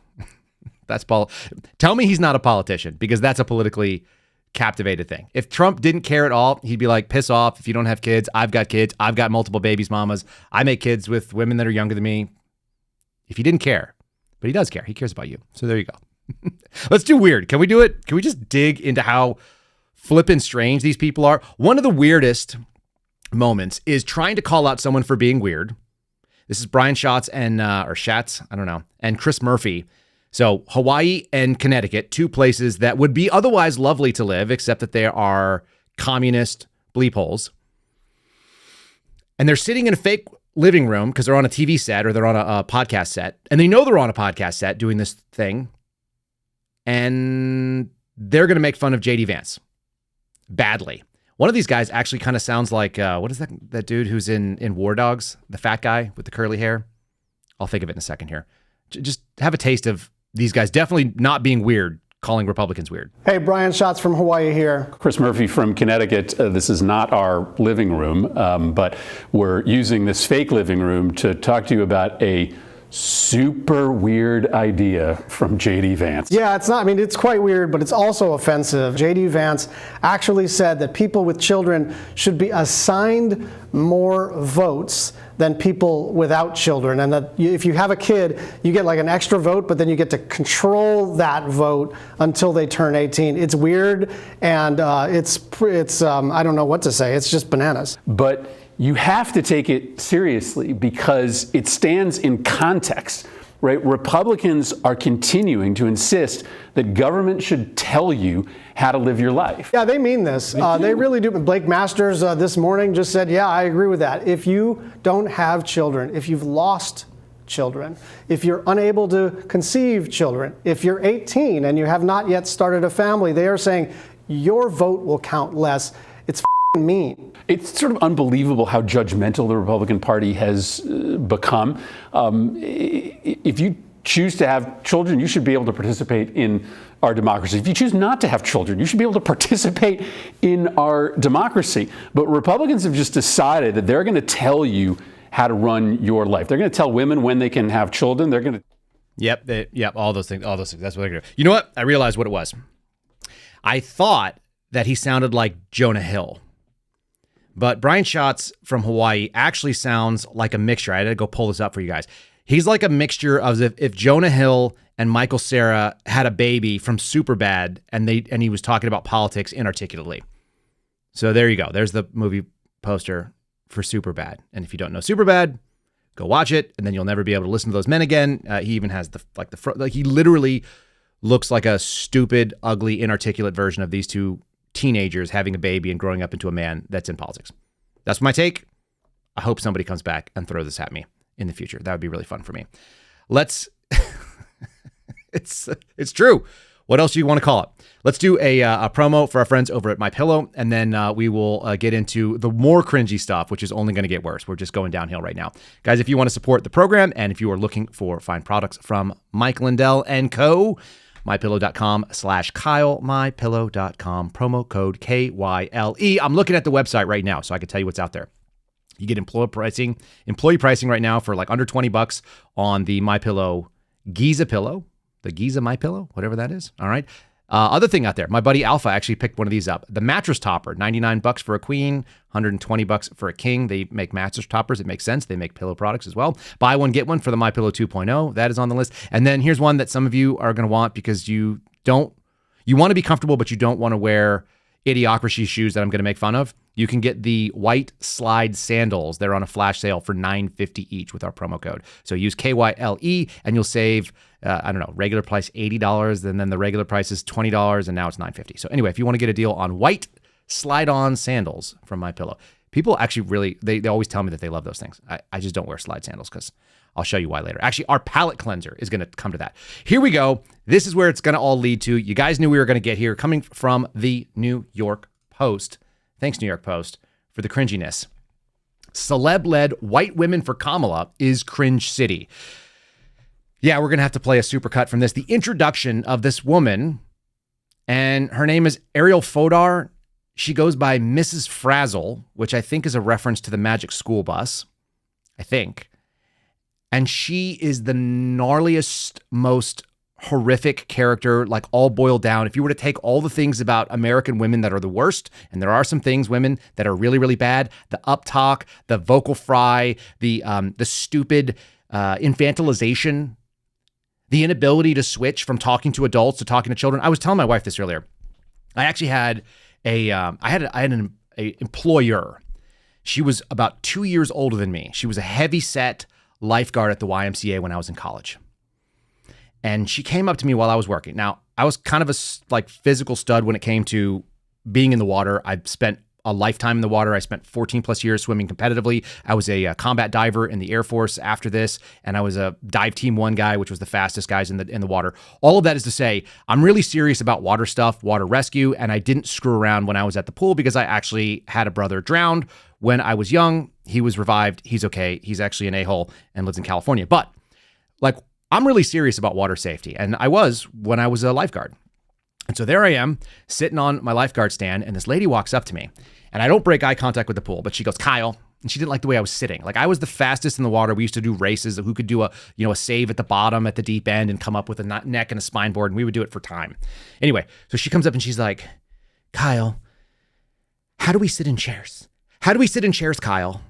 That's Paul. Tell me he's not a politician, because that's a politically captivated thing. If Trump didn't care at all, he'd be like, piss off. If you don't have kids, I've got kids. I've got multiple babies, mamas. I make kids with women that are younger than me. If he didn't care, but he does care. He cares about you. So there you go. Let's do weird. Can we do it? Can we just dig into how flippin' strange these people are. One of the weirdest moments is trying to call out someone for being weird. This is Brian Schatz or Schatz, I don't know, and Chris Murphy. So Hawaii and Connecticut, two places that would be otherwise lovely to live, except that they are communist bleep holes. And they're sitting in a fake living room because they're on a TV set or they're on a podcast set. And they know they're on a podcast set doing this thing. And they're going to make fun of JD Vance badly. One of these guys actually kind of sounds like, what is that dude who's in War Dogs? The fat guy with the curly hair? I'll think of it in a second here. Just have a taste of these guys definitely not being weird, calling Republicans weird. Hey, Brian Schatz from Hawaii here. Chris Murphy from Connecticut. This is not our living room, but we're using this fake living room to talk to you about a super weird idea from JD Vance. Yeah, it's quite weird, but it's also offensive. JD Vance actually said that people with children should be assigned more votes than people without children, and that if you have a kid, you get like an extra vote, but then you get to control that vote until they turn 18. It's weird, and it's I don't know what to say. It's just bananas. But you have to take it seriously because it stands in context, right? Republicans are continuing to insist that government should tell you how to live your life. Yeah, they mean this. They really do. Blake Masters this morning just said, yeah, I agree with that. If you don't have children, if you've lost children, if you're unable to conceive children, if you're 18 and you have not yet started a family, they are saying your vote will count less. It's mean. It's sort of unbelievable how judgmental the Republican Party has become. If you choose to have children, you should be able to participate in our democracy. If you choose not to have children, you should be able to participate in our democracy. But Republicans have just decided that they're going to tell you how to run your life. They're going to tell women when they can have children. They're going to. Yep, all those things. That's what they're going to do. You know what? I realized what it was. I thought that he sounded like Jonah Hill. But Brian Schatz from Hawaii actually sounds like a mixture. I had to go pull this up for you guys. He's like a mixture of if Jonah Hill and Michael Cera had a baby from Superbad and he was talking about politics inarticulately. So there you go. There's the movie poster for Superbad. And if you don't know Superbad, go watch it, and then you'll never be able to listen to those men again. He even has he literally looks like a stupid, ugly, inarticulate version of these two teenagers having a baby and growing up into a man that's in politics. That's my take. I hope somebody comes back and throws this at me in the future. That would be really fun for me. It's true. What else do you want to call it? Let's do a promo for our friends over at MyPillow, and then we will get into the more cringy stuff, which is only going to get worse. We're just going downhill right now. Guys, if you want to support the program and if you are looking for fine products from Mike Lindell and Co., MyPillow.com/Kyle, MyPillow.com, promo code KYLE. I'm looking at the website right now, so I can tell you what's out there. You get employee pricing right now for like under $20 on the MyPillow Giza pillow, the Giza MyPillow, whatever that is. All right. Other thing out there, my buddy Alpha actually picked one of these up. The mattress topper, $99 for a queen, $120 for a king. They make mattress toppers. It makes sense. They make pillow products as well. Buy one, get one for the MyPillow 2.0. That is on the list. And then here's one that some of you are going to want because you want to be comfortable, but you don't want to wear Idiocracy shoes that I'm going to make fun of. You can get the white slide sandals. They're on a flash sale for $9.50 each with our promo code. So use KYLE and you'll save, regular price $80, and then the regular price is $20, and now it's $9.50. So anyway, if you want to get a deal on white slide-on sandals from MyPillow, people actually really, they always tell me that they love those things. I just don't wear slide sandals because I'll show you why later. Actually, our palate cleanser is going to come to that. Here we go. This is where it's going to all lead to. You guys knew we were going to get here, coming from the New York Post. Thanks, New York Post, for the cringiness. Celeb-led white women for Kamala is cringe city. Yeah, we're going to have to play a supercut from this. The introduction of this woman, and her name is Ariel Fodor. She goes by Mrs. Frazzle, which I think is a reference to the Magic School Bus. I think. And she is the gnarliest, most horrific character, like all boiled down. If you were to take all the things about American women that are the worst, and there are some things, women, that are really, really bad, the uptalk, the vocal fry, the stupid infantilization, the inability to switch from talking to adults to talking to children. I was telling my wife this earlier. I actually had I had an employer. She was about 2 years older than me. She was a heavy-set lifeguard at the YMCA when I was in college. And she came up to me while I was working. Now, I was kind of a physical stud when it came to being in the water. I've spent a lifetime in the water. I spent 14 plus years swimming competitively. I was a combat diver in the Air Force after this, and I was a dive team 1 guy, which was the fastest guys in the water. All of that is to say, I'm really serious about water stuff, water rescue, and I didn't screw around when I was at the pool because I actually had a brother drowned when I was young. He was revived. He's okay. He's actually an a-hole and lives in California. But I'm really serious about water safety, and I was when I was a lifeguard. And so there I am sitting on my lifeguard stand, and this lady walks up to me, and I don't break eye contact with the pool, but she goes, "Kyle," and she didn't like the way I was sitting. I was the fastest in the water. We used to do races of who could do a save at the bottom at the deep end and come up with a neck and a spine board, and we would do it for time. Anyway, so she comes up and she's like, "Kyle, how do we sit in chairs? How do we sit in chairs, Kyle?"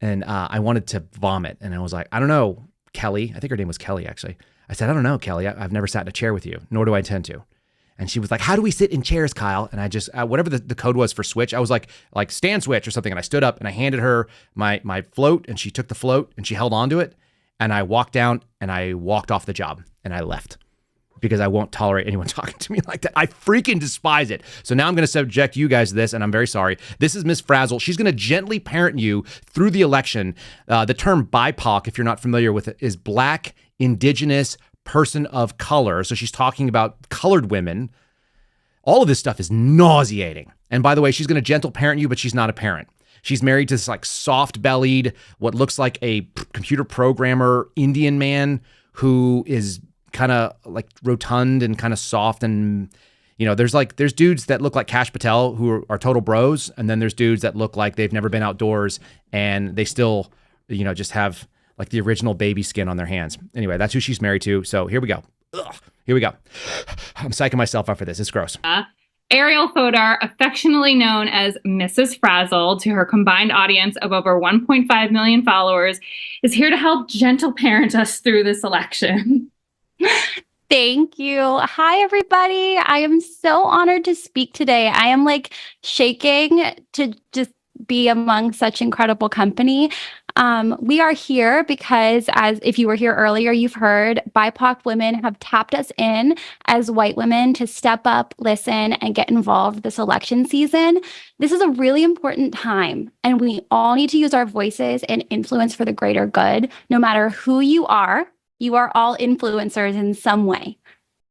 And I wanted to vomit, and I was like, "I don't know, Kelly." I think her name was Kelly, actually. I said, "I don't know, Kelly. I've never sat in a chair with you, nor do I intend to." And she was like, "How do we sit in chairs, Kyle?" And I just, whatever the code was for switch, I was like stand switch or something. And I stood up and I handed her my float, and she took the float and she held onto it. And I walked down and I walked off the job and I left because I won't tolerate anyone talking to me like that. I freaking despise it. So now I'm going to subject you guys to this, and I'm very sorry. This is Miss Frazzle. She's going to gently parent you through the election. The term BIPOC, if you're not familiar with it, is Black, Indigenous, Person of Color. So she's talking about colored women. All of this stuff is nauseating. And by the way, she's going to gentle parent you, but she's not a parent. She's married to this soft-bellied, what looks like a computer programmer Indian man who is kind of rotund and kind of soft. And, there's dudes that look like Kash Patel who are total bros. And then there's dudes that look like they've never been outdoors and they still, just have the original baby skin on their hands. Anyway, that's who she's married to. So here we go. Ugh, here we go. I'm psyching myself up for this. It's gross. Ariel Fodor, affectionately known as Mrs. Frazzle, to her combined audience of over 1.5 million followers, is here to help gentle parent us through this election. Thank you. Hi, everybody. I am so honored to speak today. I am shaking to just be among such incredible company. We are here because, as if you were here earlier, you've heard BIPOC women have tapped us in as white women to step up, listen, and get involved this election season. This is a really important time, and we all need to use our voices and influence for the greater good. No matter who you are all influencers in some way.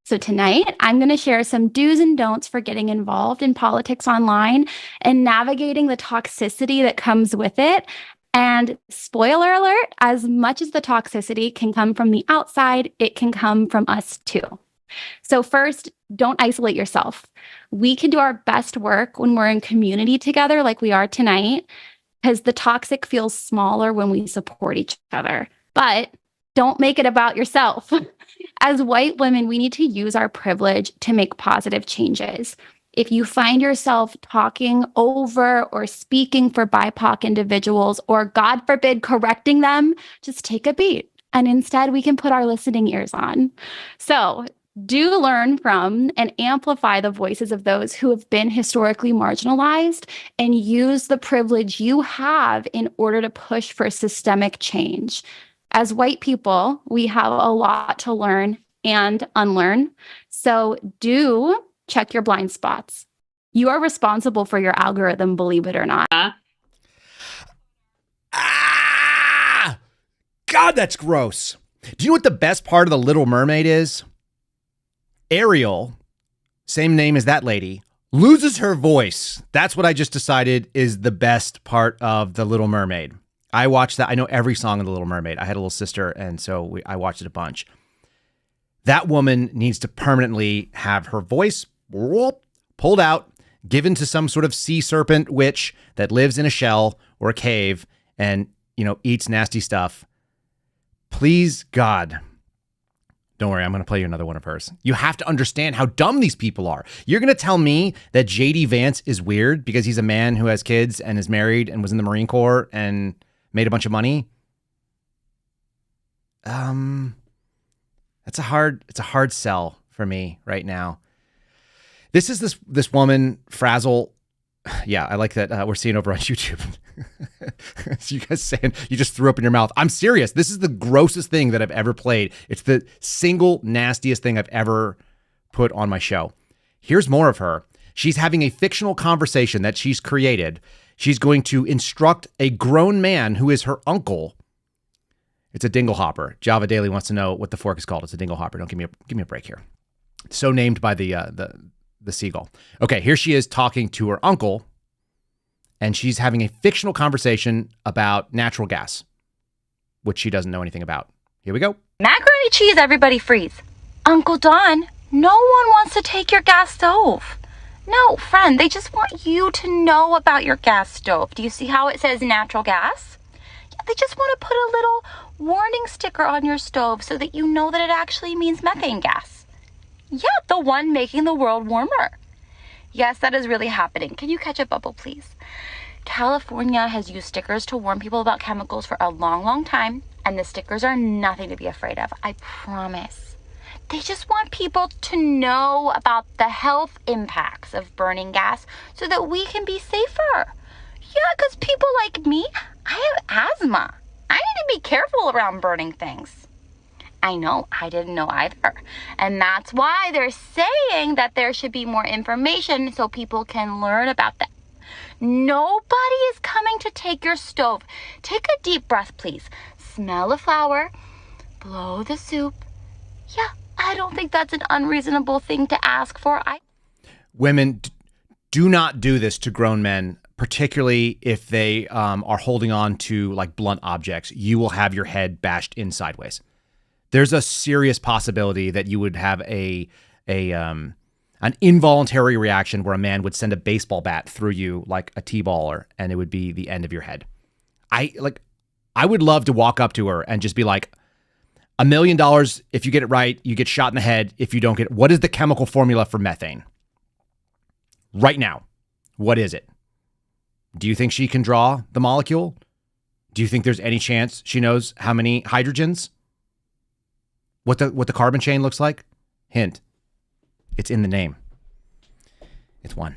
So tonight, I'm going to share some do's and don'ts for getting involved in politics online and navigating the toxicity that comes with it. And spoiler alert, as much as the toxicity can come from the outside, it can come from us too. So first, don't isolate yourself. We can do our best work when we're in community together like we are tonight, because the toxic feels smaller when we support each other. But don't make it about yourself. As white women, we need to use our privilege to make positive changes. If you find yourself talking over or speaking for BIPOC individuals, or God forbid, correcting them, just take a beat. And instead, we can put our listening ears on. So do learn from and amplify the voices of those who have been historically marginalized, and use the privilege you have in order to push for systemic change. As white people, we have a lot to learn and unlearn. So do check your blind spots. You are responsible for your algorithm, believe it or not. God, that's gross. Do you know what the best part of The Little Mermaid is? Ariel, same name as that lady, loses her voice. That's what I just decided is the best part of The Little Mermaid. I watched that. I know every song of The Little Mermaid. I had a little sister, and so I watched it a bunch. That woman needs to permanently have her voice pulled out, given to some sort of sea serpent witch that lives in a shell or a cave and, eats nasty stuff. Please, God. Don't worry, I'm going to play you another one of hers. You have to understand how dumb these people are. You're going to tell me that JD Vance is weird because he's a man who has kids and is married and was in the Marine Corps and made a bunch of money? It's a hard sell for me right now. This is this woman, Frazzle. Yeah, I like that we're seeing over on YouTube. So you guys saying you just threw up in your mouth. I'm serious. This is the grossest thing that I've ever played. It's the single nastiest thing I've ever put on my show. Here's more of her. She's having a fictional conversation that she's created. She's going to instruct a grown man who is her uncle. It's a dingle hopper. Java Daily wants to know what the fork is called. It's a dingle hopper. Don't give me a break here. So named by the seagull. Okay, here she is talking to her uncle, and she's having a fictional conversation about natural gas, which she doesn't know anything about. Here we go. Macaroni cheese, everybody freeze. Uncle Don, no one wants to take your gas stove. No, friend, they just want you to know about your gas stove. Do you see how it says natural gas? Yeah, they just want to put a little warning sticker on your stove so that you know that it actually means methane gas. Yeah, the one making the world warmer. Yes, that is really happening. Can you catch a bubble, please? California has used stickers to warn people about chemicals for a long, long time, and the stickers are nothing to be afraid of. I promise. They just want people to know about the health impacts of burning gas so that we can be safer. Yeah, because people like me, I have asthma. I need to be careful around burning things. I know, I didn't know either. And that's why they're saying that there should be more information so people can learn about that. Nobody is coming to take your stove. Take a deep breath, please. Smell the flour. Blow the soup. Yeah, I don't think that's an unreasonable thing to ask for. Women, do not do this to grown men, particularly if they are holding on to like blunt objects. You will have your head bashed in sideways. There's a serious possibility that you would have an involuntary reaction where a man would send a baseball bat through you like a T-baller, and it would be the end of your head. I would love to walk up to her and just be like, $1 million, if you get it right, you get shot in the head. If you don't get it, what is the chemical formula for methane? Right now, what is it? Do you think she can draw the molecule? Do you think there's any chance she knows how many hydrogens? What the carbon chain looks like? Hint. It's in the name. It's one.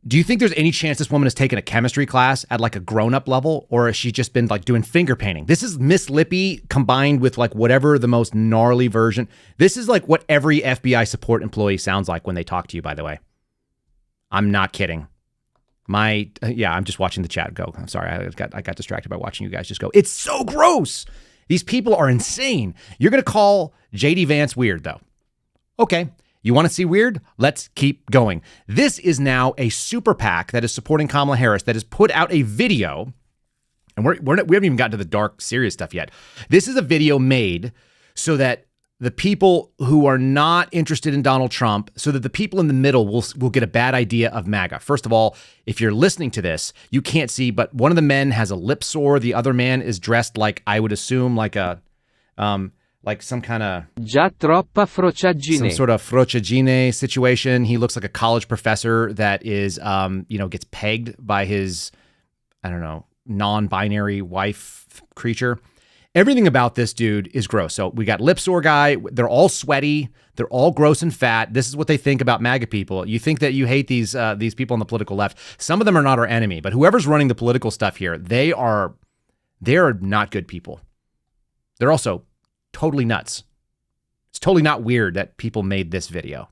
Do you think there's any chance this woman has taken a chemistry class at like a grown-up level, or has she just been like doing finger painting? This is Miss Lippy combined with like whatever the most gnarly version. This is like what every FBI support employee sounds like when they talk to you, by the way. I'm not kidding. I'm just watching the chat go. I'm sorry. I got distracted by watching you guys just go. It's so gross. These people are insane. You're going to call JD Vance weird, though. Okay. You want to see weird? Let's keep going. This is now a super PAC that is supporting Kamala Harris that has put out a video, and we haven't even gotten to the dark, serious stuff yet. This is a video made so that the people who are not interested in Donald Trump, so that the people in the middle will get a bad idea of MAGA. First of all, if you're listening to this, you can't see, but one of the men has a lip sore. The other man is dressed like, I would assume, like a like some kind of some sort of frociaggine situation. He looks like a college professor that is gets pegged by his, I don't know, non-binary wife creature. Everything about this dude is gross. So we got lip sore guy. They're all sweaty. They're all gross and fat. This is what they think about MAGA people. You think that you hate these people on the political left. Some of them are not our enemy, but whoever's running the political stuff here, they are not good people. They're also totally nuts. It's totally not weird that people made this video.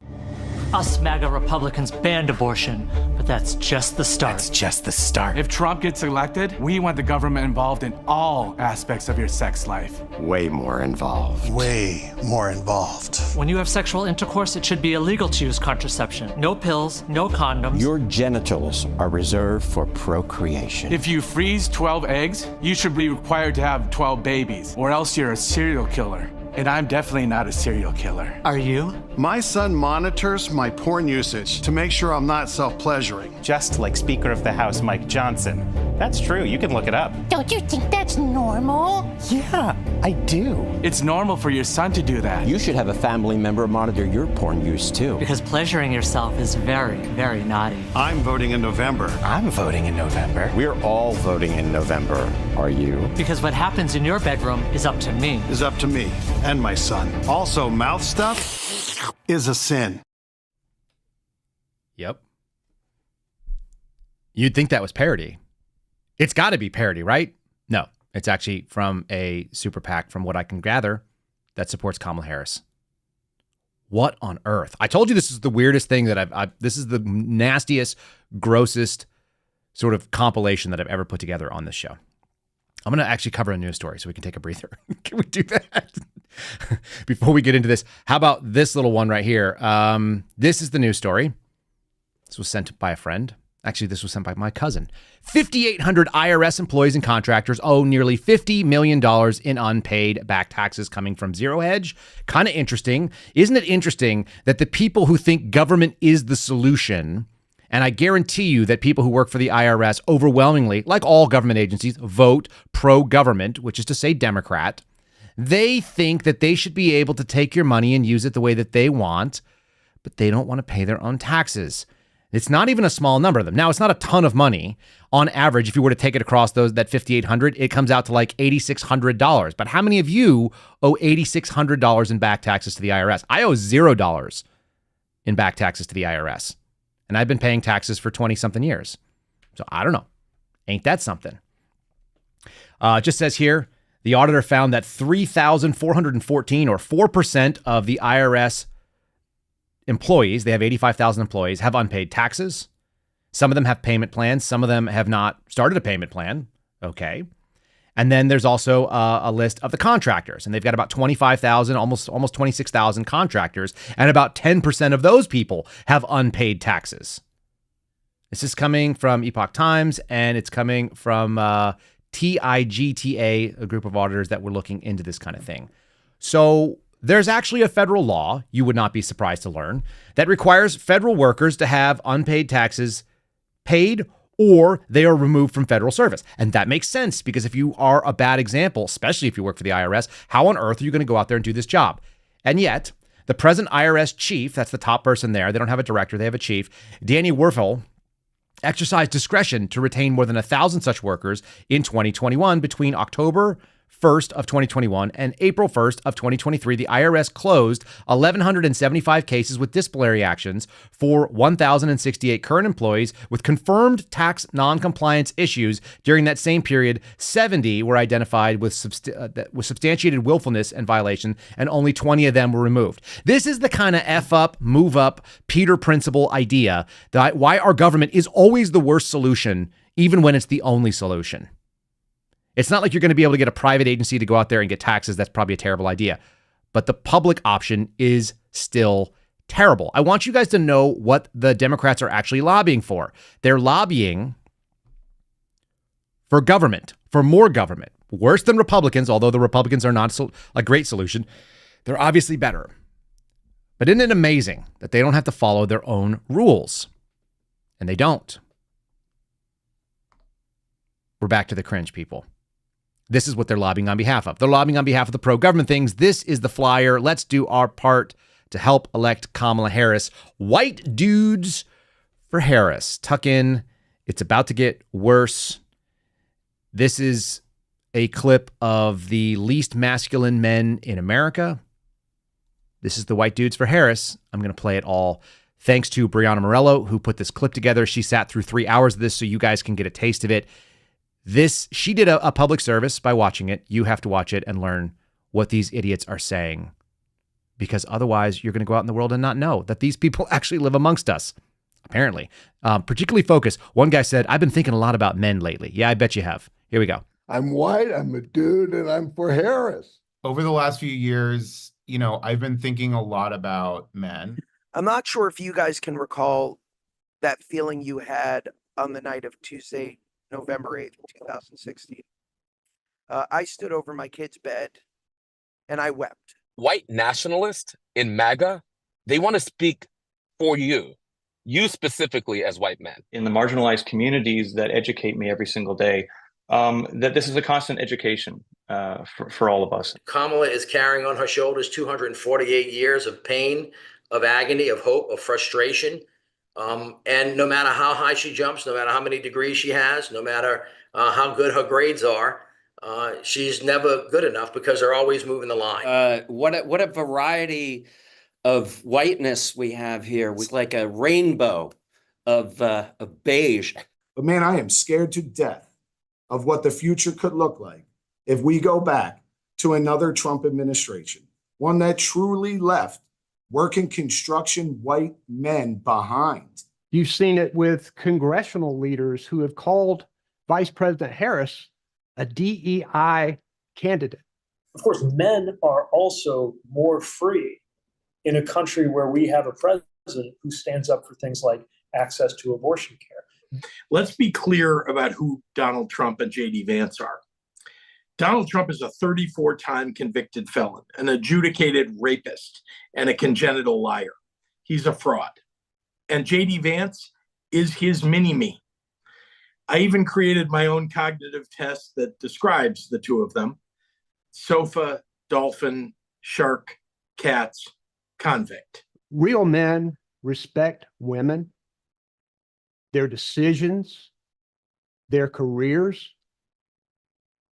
Us MAGA Republicans banned abortion, but that's just the start. That's just the start. If Trump gets elected, we want the government involved in all aspects of your sex life. Way more involved. Way more involved. When you have sexual intercourse, it should be illegal to use contraception. No pills, no condoms. Your genitals are reserved for procreation. If you freeze 12 eggs, you should be required to have 12 babies, or else you're a serial killer. And I'm definitely not a serial killer. Are you? My son monitors my porn usage to make sure I'm not self-pleasuring. Just like Speaker of the House Mike Johnson. That's true, you can look it up. Don't you think that's normal? Yeah, I do. It's normal for your son to do that. You should have a family member monitor your porn use too. Because pleasuring yourself is very, very naughty. I'm voting in November. I'm voting in November. We're all voting in November. Are you? Because what happens in your bedroom is up to me. Is up to me and my son. Also, mouth stuff is a sin. Yep. You'd think that was parody. It's got to be parody, right? No, it's actually from a super PAC, from what I can gather, that supports Kamala Harris. What on earth? I told you this is the weirdest thing that this is the nastiest, grossest sort of compilation that I've ever put together on this show. I'm going to actually cover a news story so we can take a breather. Can we do that? Before we get into this, how about this little one right here? This is the news story. This was sent by a friend. Actually, this was sent by my cousin. 5,800 IRS employees and contractors owe nearly $50 million in unpaid back taxes coming from Zero Hedge. Kind of interesting. Isn't it interesting that the people who think government is the solution, and I guarantee you that people who work for the IRS overwhelmingly, like all government agencies, vote pro-government, which is to say Democrat, they think that they should be able to take your money and use it the way that they want, but they don't want to pay their own taxes. It's not even a small number of them. Now, it's not a ton of money. On average, if you were to take it across that 5,800, it comes out to like $8,600. But how many of you owe $8,600 in back taxes to the IRS? I owe $0 in back taxes to the IRS. And I've been paying taxes for 20-something years. So I don't know. Ain't that something? It just says here, the auditor found that 3,414 or 4% of the IRS employees, they have 85,000 employees, have unpaid taxes. Some of them have payment plans. Some of them have not started a payment plan. Okay. And then there's also a list of the contractors, and they've got about 25,000, almost 26,000 contractors, and about 10% of those people have unpaid taxes. This is coming from Epoch Times, and it's coming from TIGTA, a group of auditors that were looking into this kind of thing. So there's actually a federal law, you would not be surprised to learn, that requires federal workers to have unpaid taxes paid or they are removed from federal service. And that makes sense because if you are a bad example, especially if you work for the IRS, how on earth are you going to go out there and do this job? And yet, the present IRS chief, that's the top person there, they don't have a director, they have a chief, Danny Werfel, exercised discretion to retain more than 1,000 such workers in 2021 between October 1st of 2021 and April 1st of 2023, the IRS closed 1,175 cases with disciplinary actions for 1,068 current employees with confirmed tax non-compliance issues. During that same period, 70 were identified with substantiated willfulness and violation, and only 20 of them were removed. This is the kind of F up, move up, Peter Principle idea that why our government is always the worst solution, even when it's the only solution. It's not like you're going to be able to get a private agency to go out there and get taxes. That's probably a terrible idea. But the public option is still terrible. I want you guys to know what the Democrats are actually lobbying for. They're lobbying for government, for more government. Worse than Republicans, although the Republicans are not a great solution. They're obviously better. But isn't it amazing that they don't have to follow their own rules? And they don't. We're back to the cringe, people. This is what they're lobbying on behalf of. They're lobbying on behalf of the pro-government things. This is the flyer. Let's do our part to help elect Kamala Harris. White dudes for Harris. Tuck in. It's about to get worse. This is a clip of the least masculine men in America. This is the white dudes for Harris. I'm going to play it all. Thanks to Brianna Morello, who put this clip together. She sat through 3 hours of this so you guys can get a taste of it. She did a public service by watching it. You have to watch it and learn what these idiots are saying, because otherwise you're going to go out in the world and not know that these people actually live amongst us, apparently. Particularly focused. One guy said, I've been thinking a lot about men lately. Yeah, I bet you have. Here we go. I'm white, I'm a dude, and I'm for Harris. Over the last few years, I've been thinking a lot about men. I'm not sure if you guys can recall that feeling you had on the night of Tuesday, November 8th, 2016. I stood over my kid's bed and I wept. White nationalists in MAGA, they want to speak for you specifically as white men. In the marginalized communities that educate me every single day, that this is a constant education for all of us. Kamala is carrying on her shoulders 248 years of pain, of agony, of hope, of frustration. And no matter how high she jumps, no matter how many degrees she has, no matter how good her grades are, she's never good enough because they're always moving the line. What a variety of whiteness we have here. It's like a rainbow of beige. But man, I am scared to death of what the future could look like if we go back to another Trump administration, one that truly left working construction white men behind. You've seen it with congressional leaders who have called Vice President Harris a DEI candidate. Of course, men are also more free in a country where we have a president who stands up for things like access to abortion care. Let's be clear about who Donald Trump and JD Vance are. Donald Trump is a 34-time convicted felon, an adjudicated rapist, and a congenital liar. He's a fraud. And JD Vance is his mini-me. I even created my own cognitive test that describes the two of them. Sofa, dolphin, shark, cats, convict. Real men respect women, their decisions, their careers.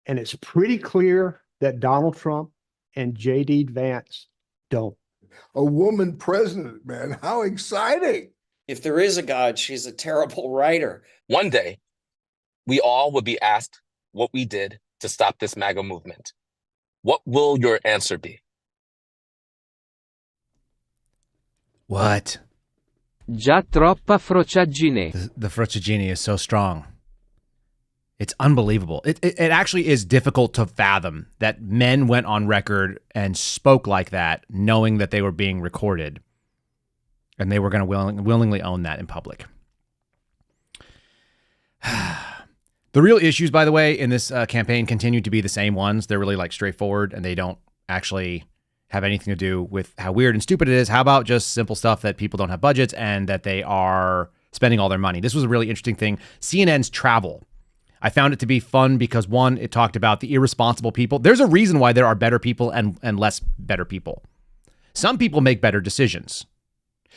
And it's pretty clear that Donald Trump and JD Vance don't. A woman president, man. How exciting. If there is a God, she's a terrible writer. One day, we all will be asked what we did to stop this MAGA movement. What will your answer be? What? Già troppa frociaggine. The frociaggine is so strong. It's unbelievable. It actually is difficult to fathom that men went on record and spoke like that, knowing that they were being recorded, and they were going to willingly own that in public. The real issues, by the way, in this campaign continue to be the same ones. They're really like straightforward, and they don't actually have anything to do with how weird and stupid it is. How about just simple stuff that people don't have budgets and that they are spending all their money? This was a really interesting thing. CNN's travel. I found it to be fun because, one, it talked about the irresponsible people. There's a reason why there are better people and less better people. Some people make better decisions.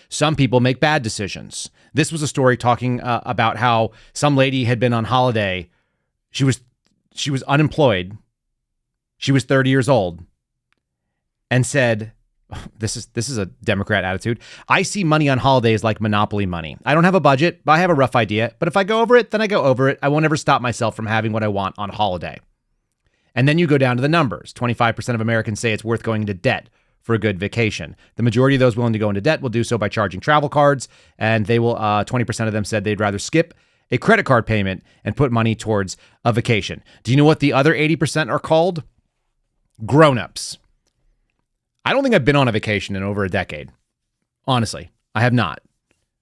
Some people make bad decisions. This was a story talking about how some lady had been on holiday. She was unemployed. She was 30 years old and said, this is a Democrat attitude. I see money on holidays like Monopoly money. I don't have a budget, but I have a rough idea. But if I go over it, then I go over it. I won't ever stop myself from having what I want on holiday. And then you go down to the numbers. 25% of Americans say it's worth going into debt for a good vacation. The majority of those willing to go into debt will do so by charging travel cards. And they will, 20% of them said they'd rather skip a credit card payment and put money towards a vacation. Do you know what the other 80% are called? Grown-ups. I don't think I've been on a vacation in over a decade. Honestly, I have not.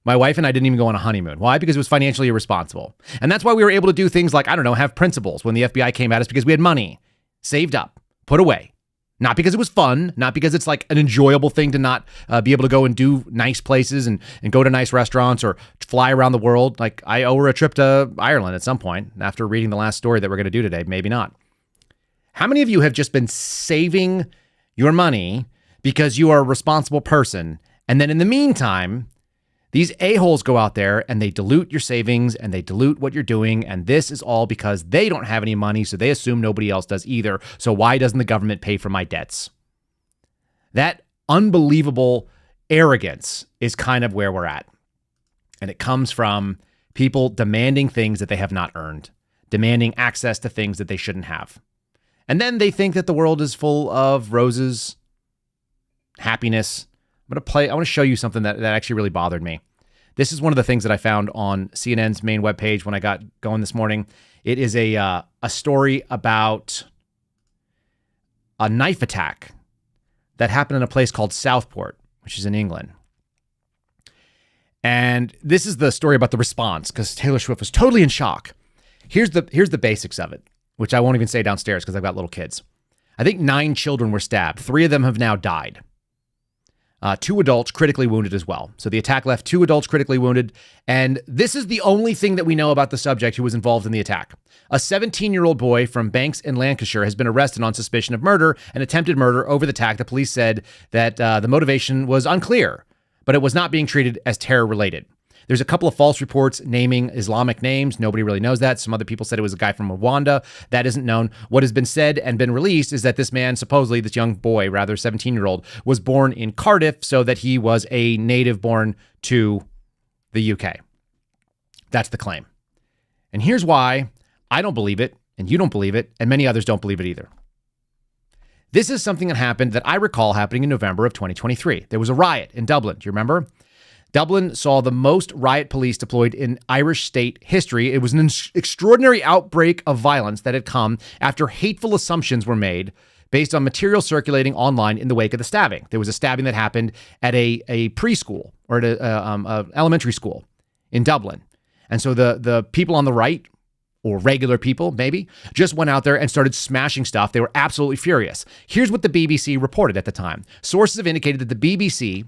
My wife and I didn't even go on a honeymoon. Why? Because it was financially irresponsible. And that's why we were able to do things like, I don't know, have principals when the FBI came at us, because we had money saved up, put away. Not because it was fun, not because it's like an enjoyable thing to not be able to go and do nice places and go to nice restaurants or fly around the world. Like, I owe her a trip to Ireland at some point after reading the last story that we're going to do today. Maybe not. How many of you have just been saving your money because you are a responsible person, and then in the meantime, these a-holes go out there and they dilute your savings and they dilute what you're doing, and this is all because they don't have any money, so they assume nobody else does either. So why doesn't the government pay for my debts? That unbelievable arrogance is kind of where we're at. And it comes from people demanding things that they have not earned, demanding access to things that they shouldn't have. And then they think that the world is full of roses, happiness. I want to show you something that actually really bothered me. This is one of the things that I found on CNN's main webpage when I got going this morning. It is a story about a knife attack that happened in a place called Southport, which is in England. And this is the story about the response, because Taylor Swift was totally in shock. Here's the basics of it, which I won't even say downstairs because I've got little kids. I think 9 children were stabbed. 3 of them have now died. 2 adults critically wounded as well. So the attack left 2 adults critically wounded. And this is the only thing that we know about the subject who was involved in the attack. A 17-year-old boy from Banks in Lancashire has been arrested on suspicion of murder and attempted murder over the attack. The police said that the motivation was unclear, but it was not being treated as terror-related. There's a couple of false reports naming Islamic names. Nobody really knows that. Some other people said it was a guy from Rwanda. That isn't known. What has been said and been released is that this man, supposedly this young boy, rather 17-year-old, was born in Cardiff, so that he was a native born to the UK. That's the claim. And here's why I don't believe it, and you don't believe it, and many others don't believe it either. This is something that happened that I recall happening in November of 2023. There was a riot in Dublin. Do you remember? Dublin saw the most riot police deployed in Irish state history. It was an extraordinary outbreak of violence that had come after hateful assumptions were made based on material circulating online in the wake of the stabbing. There was a stabbing that happened at a preschool or at a elementary school in Dublin. And so the people on the right, or regular people, maybe, just went out there and started smashing stuff. They were absolutely furious. Here's what the BBC reported at the time. Sources have indicated that the BBC,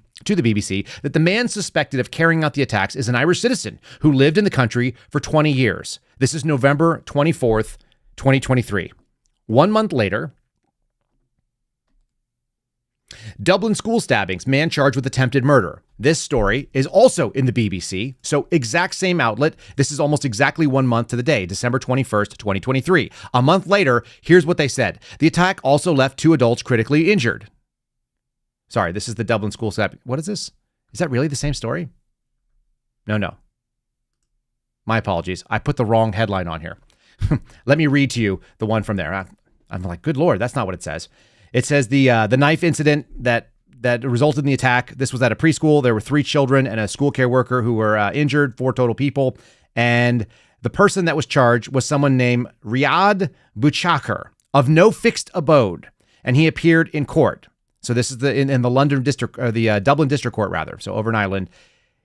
that the man suspected of carrying out the attacks is an Irish citizen who lived in the country for 20 years. This is November 24th, 2023. 1 month later, Dublin school stabbings, man charged with attempted murder. This story is also in the BBC, so exact same outlet. This is almost exactly 1 month to the day, December 21st, 2023. A month later, here's what they said. The attack also left 2 adults critically injured. Sorry, this is the Dublin school stabbing. What is this? Is that really the same story? No. My apologies. I put the wrong headline on here. Let me read to you the one from there. I'm like, good Lord, that's not what it says. It says the knife incident that resulted in the attack. This was at a preschool. There were 3 children and a school care worker who were injured, 4 total people. And the person that was charged was someone named Riyad Bouchakar of no fixed abode. And he appeared in court. So this is in the London district, or the Dublin district court rather. So over in Ireland.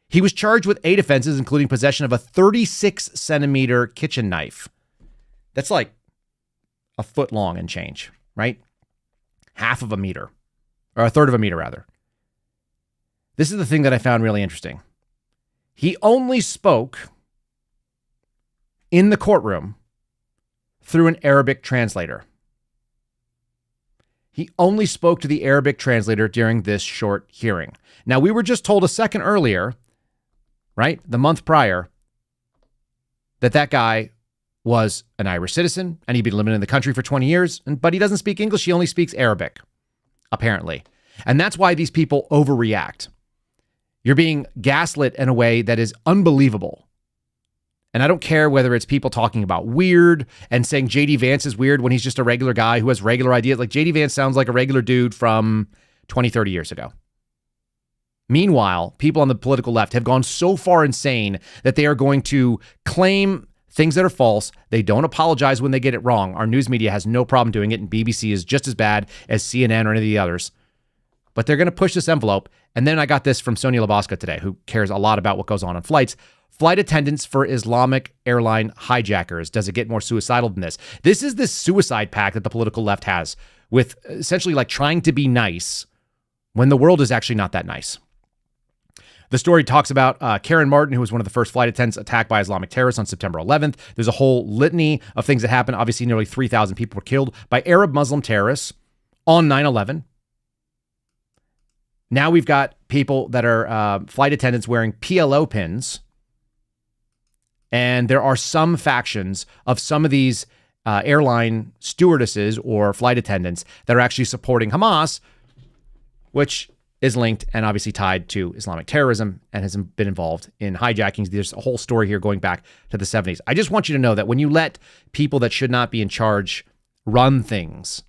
He was charged with 8 offenses, including possession of a 36 centimeter kitchen knife. That's like a foot long and change, right? Half of a meter, or a third of a meter, rather. This is the thing that I found really interesting. He only spoke in the courtroom through an Arabic translator. He only spoke to the Arabic translator during this short hearing. Now, we were just told a second earlier, right, the month prior, that guy was an Irish citizen, and he'd been living in the country for 20 years, but he doesn't speak English. He only speaks Arabic, apparently. And that's why these people overreact. You're being gaslit in a way that is unbelievable. And I don't care whether it's people talking about weird and saying JD Vance is weird when he's just a regular guy who has regular ideas. Like JD Vance sounds like a regular dude from 20, 30 years ago. Meanwhile, people on the political left have gone so far insane that they are going to claim things that are false. They don't apologize when they get it wrong. Our news media has no problem doing it, and BBC is just as bad as CNN or any of the others. But they're going to push this envelope. And then I got this from Sonia Labaska today, who cares a lot about what goes on flights. Flight attendants for Islamic airline hijackers. Does it get more suicidal than this? This is this suicide pact that the political left has with essentially like trying to be nice when the world is actually not that nice. The story talks about Karen Martin, who was one of the first flight attendants attacked by Islamic terrorists on September 11th. There's a whole litany of things that happened. Obviously, nearly 3,000 people were killed by Arab Muslim terrorists on 9/11. Now we've got people that are flight attendants wearing PLO pins. And there are some factions of some of these airline stewardesses or flight attendants that are actually supporting Hamas, which is linked and obviously tied to Islamic terrorism and has been involved in hijackings. There's a whole story here going back to the 70s. I just want you to know that when you let people that should not be in charge run things,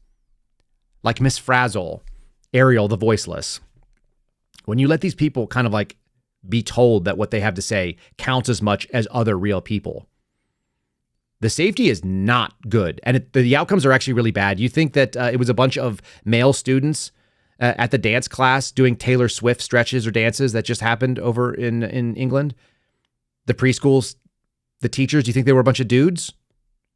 like Miss Frazzle, Ariel the Voiceless, when you let these people kind of like be told that what they have to say counts as much as other real people, the safety is not good. And the outcomes are actually really bad. You think that it was a bunch of male students at the dance class doing Taylor Swift stretches or dances that just happened over in England? The preschools, the teachers, do you think they were a bunch of dudes?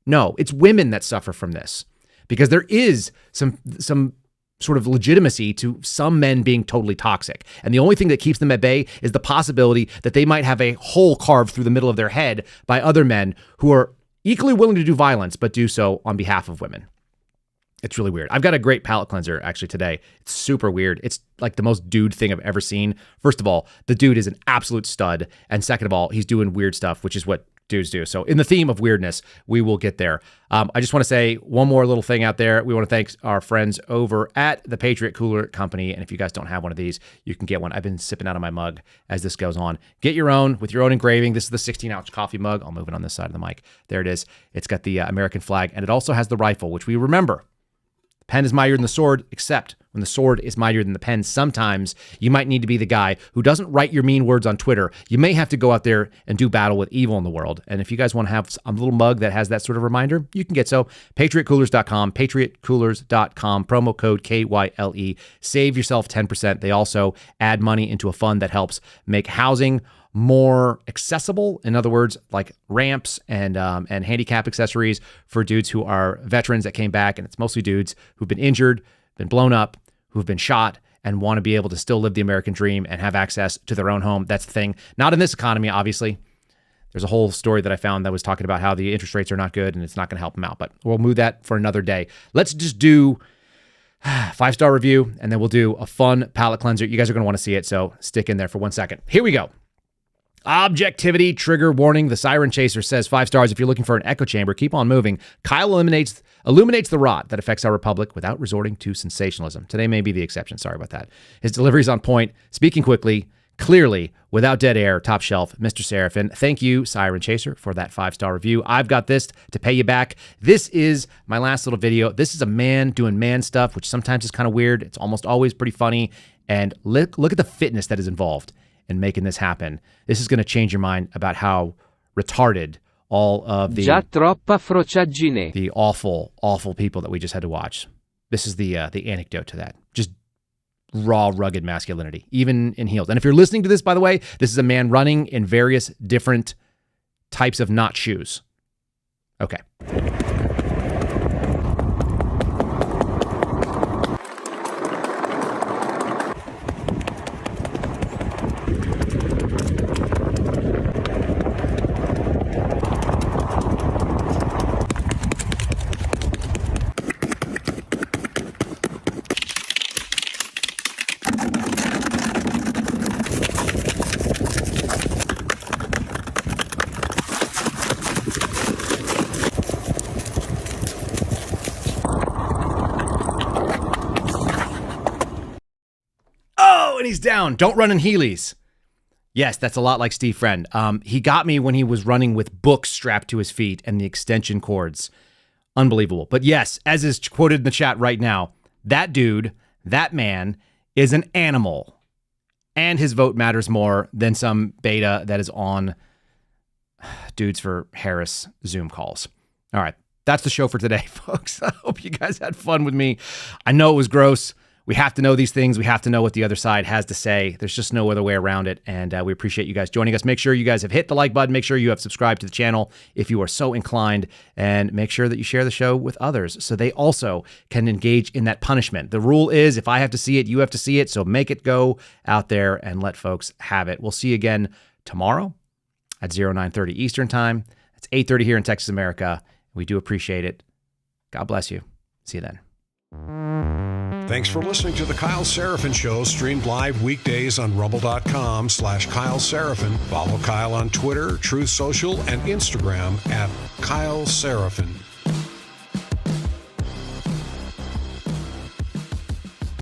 No, it's women that suffer from this because there is some sort of legitimacy to some men being totally toxic. And the only thing that keeps them at bay is the possibility that they might have a hole carved through the middle of their head by other men who are equally willing to do violence, but do so on behalf of women. It's really weird. I've got a great palate cleanser actually today. It's super weird. It's like the most dude thing I've ever seen. First of all, the dude is an absolute stud. And second of all, he's doing weird stuff, which is what dudes do. So in the theme of weirdness, we will get there. I just want to say one more little thing out there. We want to thank our friends over at the Patriot Cooler Company. And if you guys don't have one of these, you can get one. I've been sipping out of my mug as this goes on. Get your own with your own engraving. This is the 16-ounce coffee mug. I'll move it on this side of the mic. There it is. It's got the American flag, and it also has the rifle, which we remember. The pen is mightier than the sword, except when the sword is mightier than the pen. Sometimes you might need to be the guy who doesn't write your mean words on Twitter. You may have to go out there and do battle with evil in the world. And if you guys want to have a little mug that has that sort of reminder, you can get so. PatriotCoolers.com, PatriotCoolers.com, promo code KYLE. Save yourself 10%. They also add money into a fund that helps make housing more accessible. In other words, like ramps and handicap accessories for dudes who are veterans that came back. And it's mostly dudes who've been injured, been blown up, who've been shot, and want to be able to still live the American dream and have access to their own home. That's the thing. Not in this economy, obviously. There's a whole story that I found that was talking about how the interest rates are not good and it's not going to help them out. But we'll move that for another day. Let's just do 5-star review, and then we'll do a fun palate cleanser. You guys are going to want to see it, so stick in there for 1 second. Here we go. Objectivity trigger warning. The Siren Chaser says 5 stars. If you're looking for an echo chamber, keep on moving. Kyle illuminates the rot that affects our republic without resorting to sensationalism. Today may be the exception. Sorry about that. His delivery's on point, speaking quickly, clearly, without dead air, top shelf, Mr. Seraphin. Thank you, Siren Chaser, for that 5-star review. I've got this to pay you back. This is my last little video. This is a man doing man stuff, which sometimes is kind of weird. It's almost always pretty funny. And look at the fitness that is involved in making this happen. This is going to change your mind about how retarded all of the awful people that we just had to watch. This is the anecdote to that. Just raw, rugged masculinity, even in heels. And if you're listening to this, by the way, this is a man running in various different types of not shoes. Okay. He's down. Don't run in Heelys. Yes, that's a lot like Steve Friend. He got me when he was running with books strapped to his feet and the extension cords. Unbelievable. But yes, as is quoted in the chat right now, that dude, that man, is an animal. And his vote matters more than some beta that is on Dudes for Harris Zoom calls. All right. That's the show for today, folks. I hope you guys had fun with me. I know it was gross. We have to know these things. We have to know what the other side has to say. There's just no other way around it. And we appreciate you guys joining us. Make sure you guys have hit the like button. Make sure you have subscribed to the channel if you are so inclined. And make sure that you share the show with others so they also can engage in that punishment. The rule is if I have to see it, you have to see it. So make it go out there and let folks have it. We'll see you again tomorrow at 09:30 Eastern Time. It's 8:30 here in Texas, America. We do appreciate it. God bless you. See you then. Thanks for listening to The Kyle Seraphin Show, streamed live weekdays on rumble.com/Kyle Seraphin. Follow Kyle on Twitter, Truth Social, and Instagram at Kyle Seraphin.